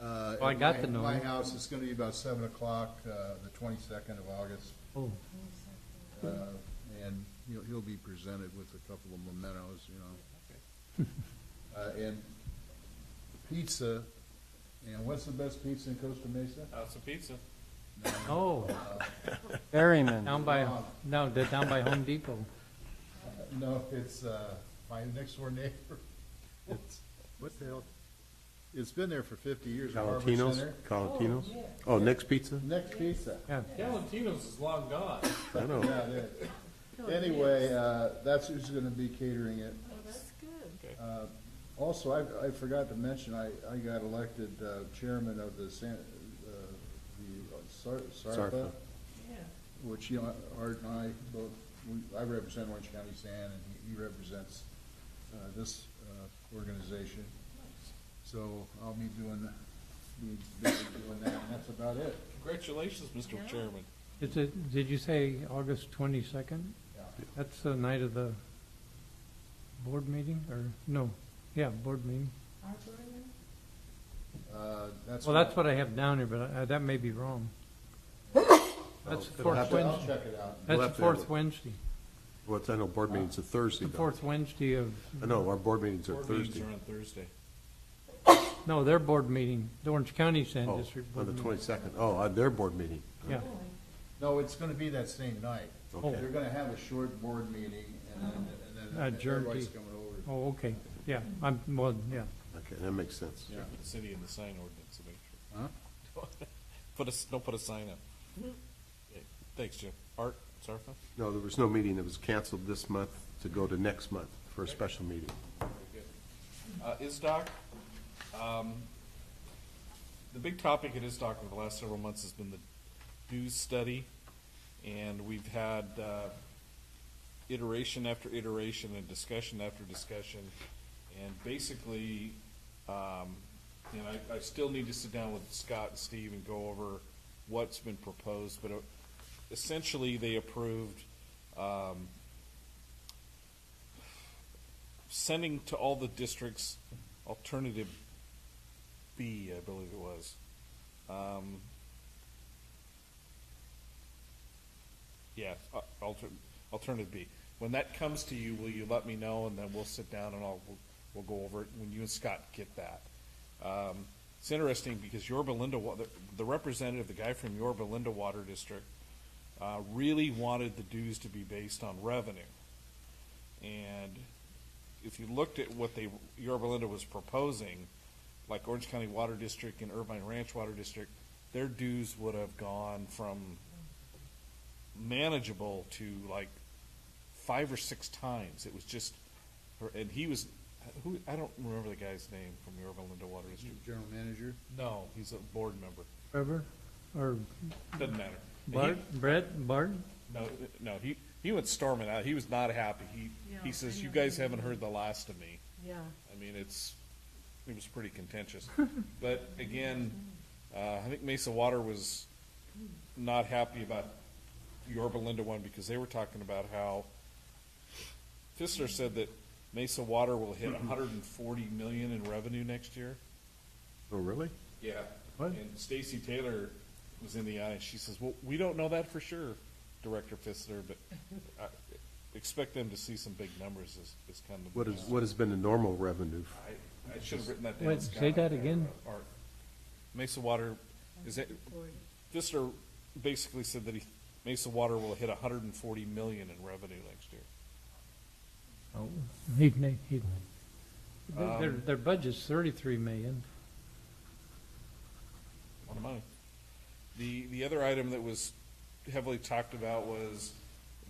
Well, I got to know my him. house, it's going to be about 7 o'clock, the 22nd of August. Oh. And he'll be presented with a couple of mementos, and pizza. And what's the best pizza in Costa Mesa? House of Pizza. Oh. Berryman. Down by Home Depot. No, it's my next door neighbor. It's, what the hell? It's been there for 50 years. Valentino's? Valentino's? Oh, Nick's Pizza? Nick's Pizza. Yeah. Valentino's is long gone. I know. Yeah, it is. Anyway, that's who's going to be catering it. Oh, that's good. Also, I forgot to mention, I got elected chairman of the SARPA, which, Art and I both, I represent Orange County Sand, and he represents this organization. So I'll be doing that, and that's about it. Congratulations, Mr. Chairman. Did you say August 22nd? Yeah. That's the night of the board meeting, or no? Yeah, board meeting. That's what I have down here, but that may be wrong. That's the fourth I'll Wednesday. check it out. That's We'll the have to fourth have Wednesday. Well, I know board meeting's a Thursday, The though. fourth Wednesday of. I know, our board meetings are Board meetings Thursday. are on Thursday. No, their board meeting, the Orange County Sand Oh, District on board the meeting. 22nd. Oh, their board meeting. Yeah. No, it's going to be that same night. Okay. They're going to have a short board meeting, and then Adjourned everybody's to- coming over. Oh, okay. Yeah, yeah. Okay, that makes sense. Yeah. The city and the sign ordinance to make sure. Huh? Don't put a sign up. Okay. Thanks, Jim. Art, Sarfa? No, there was no meeting that was canceled this month to go to next month for a special meeting. Very good. ISDOC, the big topic at ISDOC over the last several months has been the dues study, and we've had iteration after iteration and discussion after discussion, and basically, I still need to sit down with Scott and Steve and go over what's been proposed, but essentially they approved sending to all the districts alternative B, I believe it was. Alternative B. When that comes to you, will you let me know, and then we'll sit down and we'll go over it when you and Scott get that. It's interesting because Yorba Linda, the representative, the guy from Yorba Linda Water District, really wanted the dues to be based on revenue. And if you looked at what Yorba Linda was proposing, like Orange County Water District and Irvine Ranch Water District, their dues would have gone from manageable to like 5 or 6 times. It was just, and he was, I don't remember the guy's name from Yorba Linda Water District. General manager? No, he's a board member. Trevor, or Doesn't matter. Bart? Brett? Bart? No, he went storming out. He was not happy. Yeah, He says, I "You know. guys haven't heard the last of me." Yeah. I mean, it was pretty contentious. But again, I think Mesa Water was not happy about the Yorba Linda one because they were talking about how Fissler said that Mesa Water will hit 140 million in revenue next year. Oh, really? Yeah. What? And Stacy Taylor was in the audience. She says, "Well, we don't know that for sure, Director Fissler, but I expect them to see some big numbers as kind of." What has been the normal revenue? I should have written that down. Wait, Scott. say that again? Art. Mesa Water, Fissler basically said that Mesa Water will hit 140 million in revenue next year. Oh, their budget's 33 million. A lot of money. The other item that was heavily talked about was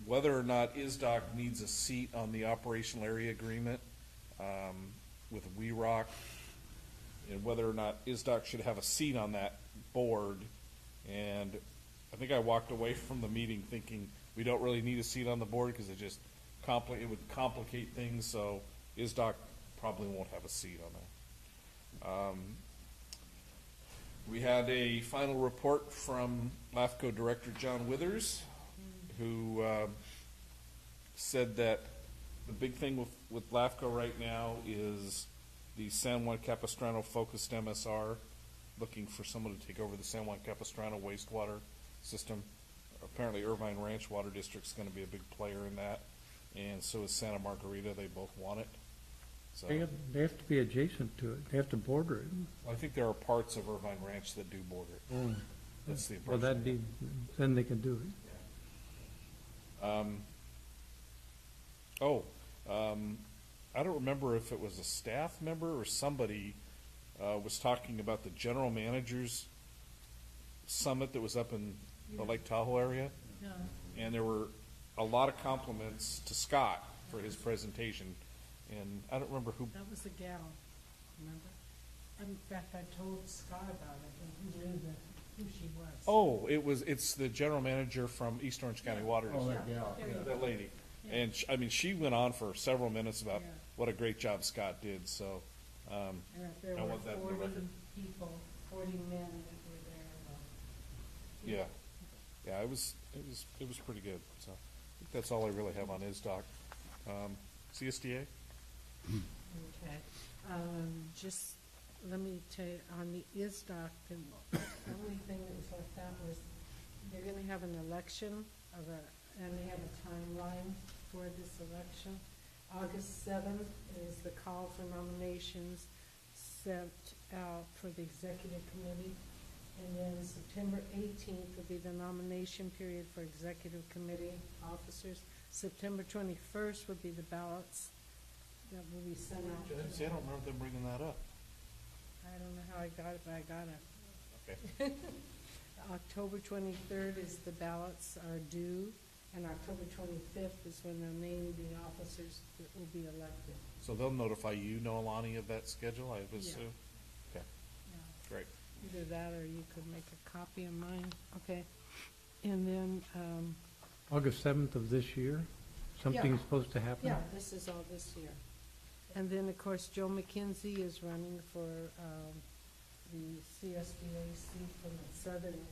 whether or not ISDOC needs a seat on the operational area agreement with WeRock, and whether or not ISDOC should have a seat on that board. And I think I walked away from the meeting thinking we don't really need a seat on the board because it would complicate things. So ISDOC probably won't have a seat on that. We had a final report from LAFCO Director John Withers, who said that the big thing with LAFCO right now is the San Juan Capistrano focused MSR, looking for someone to take over the San Juan Capistrano wastewater system. Apparently Irvine Ranch Water District's going to be a big player in that, and so is Santa Margarita. They both want it. So They have to be adjacent to it. They have to border it. I think there are parts of Irvine Ranch that do border it. That's the Well, impression. then they can do it. I don't remember if it was a staff member or somebody was talking about the general managers summit that was up in the Lake Tahoe area. Yeah. And there were a lot of compliments to Scott for his presentation. And I don't remember who. That was the gal, remember? In fact, I told Scott about it, and he knew who she was. Oh, it's the general manager from East Orange County Water Oh, District. that gal, There you yeah. go. That lady. Yeah. And she went on for several minutes about Yeah. what a great job Scott did. So And if there I were want that in the 40 record. people, 40 men that were there. Yeah, it was pretty good. So I think that's all I really have on ISDOC. CSDA. Okay. Just, let me tell you, on the ISDOC, the only thing that was left out was they're gonna have an election and they have a timeline for this election. August 7th is the call for nominations sent out for the executive committee. And then September 18th will be the nomination period for executive committee officers. September 21st would be the ballots that will be sent out. See, I don't remember them bringing that up. I don't know how I got it, but I got it. Okay. October 23rd is the ballots are due, and October 25th is when they'll name the officers that will be elected. So they'll notify you, Noelani, of that schedule, I would Yeah. assume? Okay, Yeah. great. Either that or you could make a copy of mine. Okay. And then, August 7th of this year, something's supposed to happen? yeah, this is all this year. And then, of course, Joe McKenzie is running for the CSDA seat from the Southern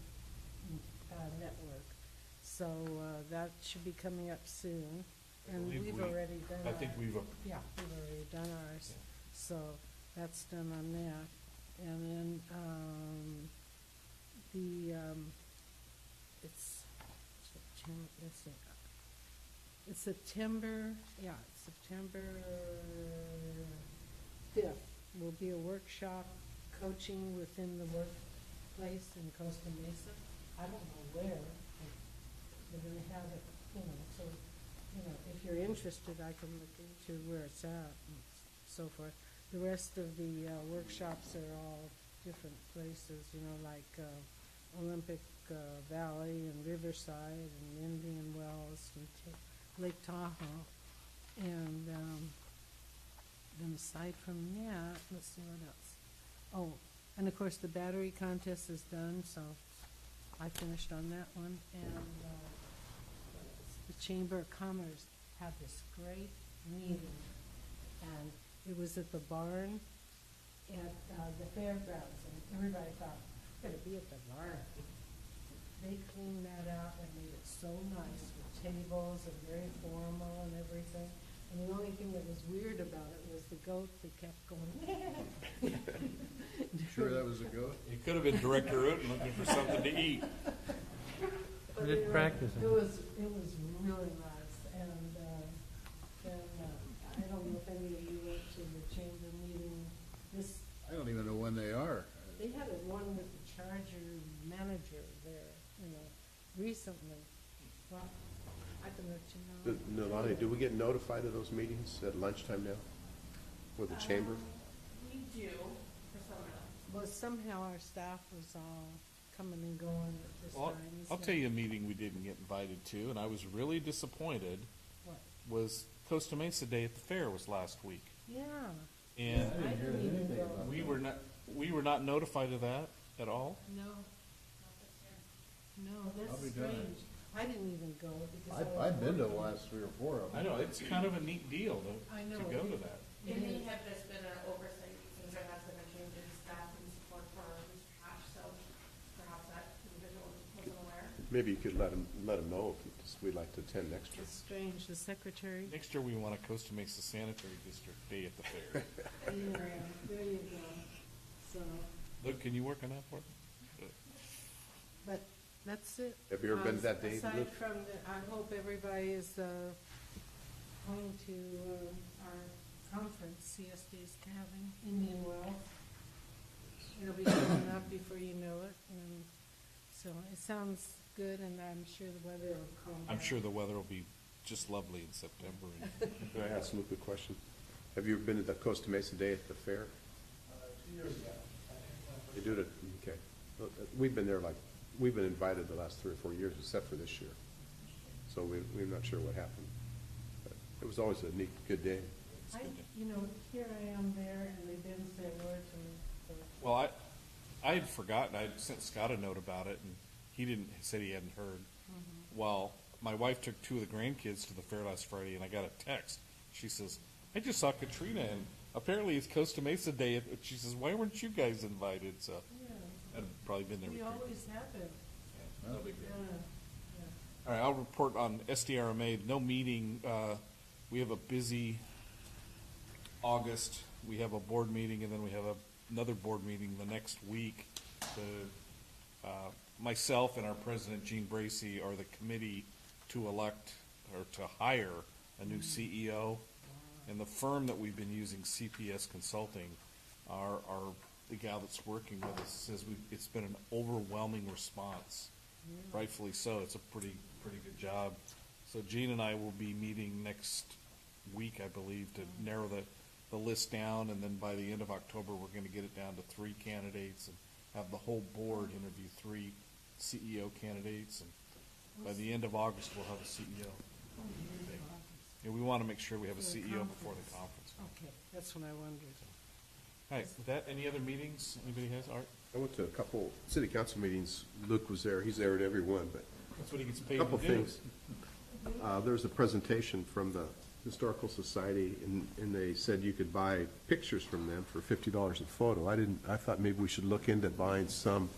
Network. So that should be coming up soon. And believe we've we- already done I think we've, Yeah, we've already done ours. So that's done on that. And then it's September, let's see. It's September 5th will be a workshop coaching within the workplace in Costa Mesa. I don't know where, but they're gonna have it, so, if you're interested, I can look into where it's at and so forth. The rest of the workshops are all different places, like Olympic Valley and Riverside and Indian Wells and Lake Tahoe. And then aside from that, let's see what else. Oh, and of course the battery contest is done, so I finished on that one. And the Chamber of Commerce had this great meeting, and it was at the barn at the fairgrounds, and everybody thought, it's gonna be at the barn. They cleaned that out and made it so nice with tables and very formal and everything. And the only thing that was weird about it was the goat that kept going. Sure that was a goat? It could have been Director Uten looking for something to eat. But Good anyway, practice. It was really nice, and then, I don't know if any of you went to the chamber meeting this, I don't even know when they are. they had one with the Charger manager there, recently. Well, I can let you know. Nolani, do we get notified of those meetings at lunchtime now with the chamber? We do, for some of them. Well, somehow our staff was all coming and going at this Well, time. I'll tell you a meeting we didn't get invited to, and I was really disappointed, What? was Costa Mesa Day at the fair was last week. Yeah. And I didn't even go. we were not notified of that at all. No. No, I'll that's be darned. strange. I didn't even go because I was I've been to the working. last 3 or 4 of them. I know, it's kind of a neat deal I to know. go to that. It may have just been an oversight since there has been a change in staff and support for Mr. Cash, so perhaps that individual wasn't aware. Maybe you could let them know if we'd like to attend next year. It's strange, the secretary. Next year, we want a Costa Mesa Sanitary District Day at the fair. Yeah, there you go. So, Luke, can you work on that for us? but that's it. Have you ever been to that day, Aside Luke? from, I hope everybody is going to our conference CSD's having, Indian Wells. It'll be coming up before you know it, and so it sounds good, and I'm sure the weather will calm down. I'm sure the weather will be just lovely in September. Can I ask Luke a question? Have you ever been to the Costa Mesa Day at the fair? 2 years ago. You do it, okay. Well, we've been there we've been invited the last 3 or 4 years, except for this year. So we're not sure what happened. But it was always a neat, good day. Here I am there, and they didn't say a word to me, so. Well, I had forgotten. I sent Scott a note about it, and he said he hadn't heard. Well, my wife took 2 of the grandkids to the fair last Friday, and I got a text. She says, I just saw Katrina, and apparently it's Costa Mesa Day. She says, why weren't you guys invited? So Yeah, I'd probably been there. we with always have been. Yeah, no big deal. Yeah. All right, I'll report on SDRMA. No meeting. We have a busy August. We have a board meeting, and then we have another board meeting the next week. Myself and our president, Gene Bracy, are the committee to elect or to hire a new CEO. And the firm that we've been using, CPS Consulting, the gal that's working with us says it's been an overwhelming response. Rightfully so. It's a pretty good job. So Gene and I will be meeting next week, I believe, to narrow the list down, and then by the end of October, we're going to get it down to 3 candidates and have the whole board interview 3 CEO candidates, and by the end of August, we'll have a CEO. And we want to make sure we have a CEO before the conference. Okay, that's what I wondered. All right, with that, any other meetings anybody has? Art? I went to a couple city council meetings. Luke was there. He's there at every one, but That's what he gets paid a to couple do. things. There was a presentation from the Historical Society, and they said you could buy pictures from them for $50 a photo. I thought maybe we should look into buying some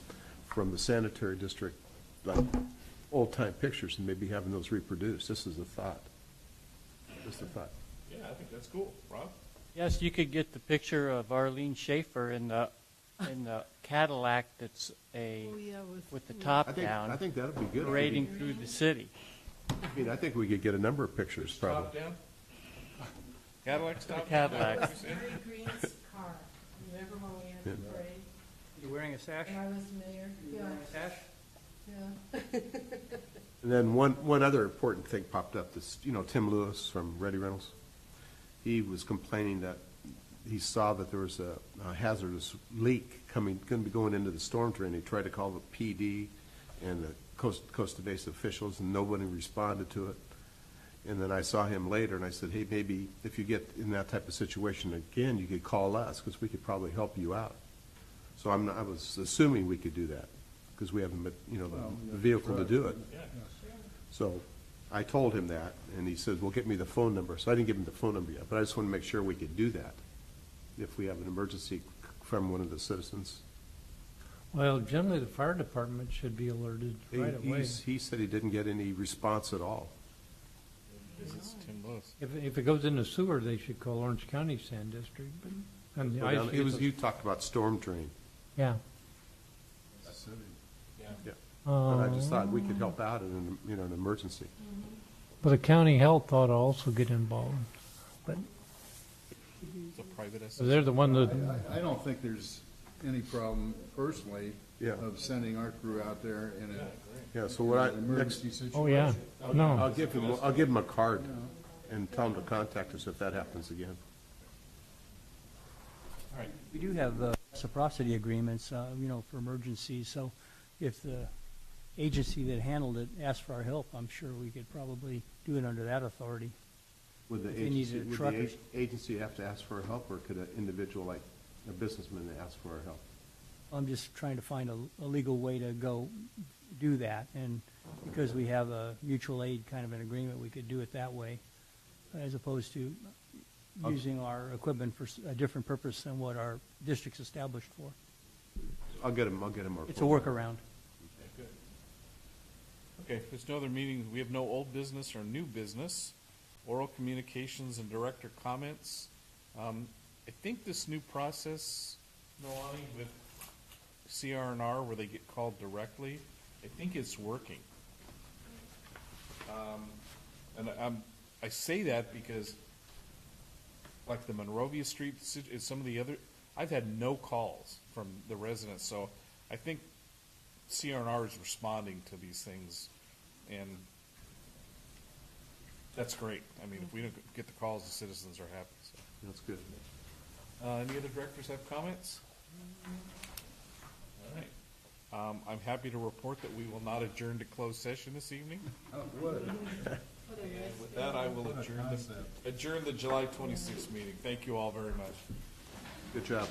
from the sanitary district, like old-time pictures, and maybe having those reproduced. This is a thought. Just a thought. Yeah, I think that's cool. Rob? Yes, you could get the picture of Arlene Schaefer in the Cadillac that's Oh, yeah, with the top I down, think that'd be good. parading through the city. I think we could get a number of pictures, Top probably. down? Cadillac stop? Cadillac. Mary Green's car. Remember when we had the parade? You wearing a sash? And I was mayor? Yeah, Sash? yeah. And then one other important thing popped up. This, Tim Lewis from Ready Reynolds. He was complaining that he saw that there was a hazardous leak going to be going into the storm drain. He tried to call the PD and the Costa Mesa officials, and nobody responded to it. And then I saw him later, and I said, hey, maybe if you get in that type of situation again, you could call us, because we could probably help you out. So I was assuming we could do that, because we have the vehicle to do it. Yeah. So I told him that, and he says, well, get me the phone number. So I didn't give him the phone number yet, but I just want to make sure we could do that if we have an emergency from one of the citizens. Well, generally, the fire department should be alerted right away. He said he didn't get any response at all. It's Tim Lewis. If it goes in the sewer, they should call Orange County Sand District, but, and the Well, ice. you talked about storm drain. Yeah. Yeah. But I just thought we could help out in an emergency. But the county health ought to also get involved, but It's a private they're the one that, I don't think there's any problem personally Yeah. of sending our crew out there in Yeah, so what an emergency situation. oh, yeah, no. I'll give him a card and tell him to contact us if that happens again. All right. We do have reciprocity agreements, for emergencies, so if the agency that handled it asked for our help, I'm sure we could probably do it under that authority. Would the If they needed agency, a truck or agency have to ask for our help, or could an individual, like a businessman, ask for our help? I'm just trying to find a legal way to go do that, and because we have a mutual aid kind of an agreement, we could do it that way, as opposed to using our equipment for a different purpose than what our district's established for. I'll get him our It's a phone number. workaround. Good. Okay, if there's no other meetings, we have no old business or new business, oral communications and director comments. I think this new process, Nolani, with CR&R where they get called directly, I think it's working. And I say that because like the Monrovia Street, some of the other, I've had no calls from the residents, so I think CR&R is responding to these things, and that's great. I mean, if we don't get the calls, the citizens are happy, so. That's good. Any other directors have comments? All right. I'm happy to report that we will not adjourn to closed session this evening. Oh, good. And with that, I will adjourn the July 26th meeting. Thank you all very much. Good job.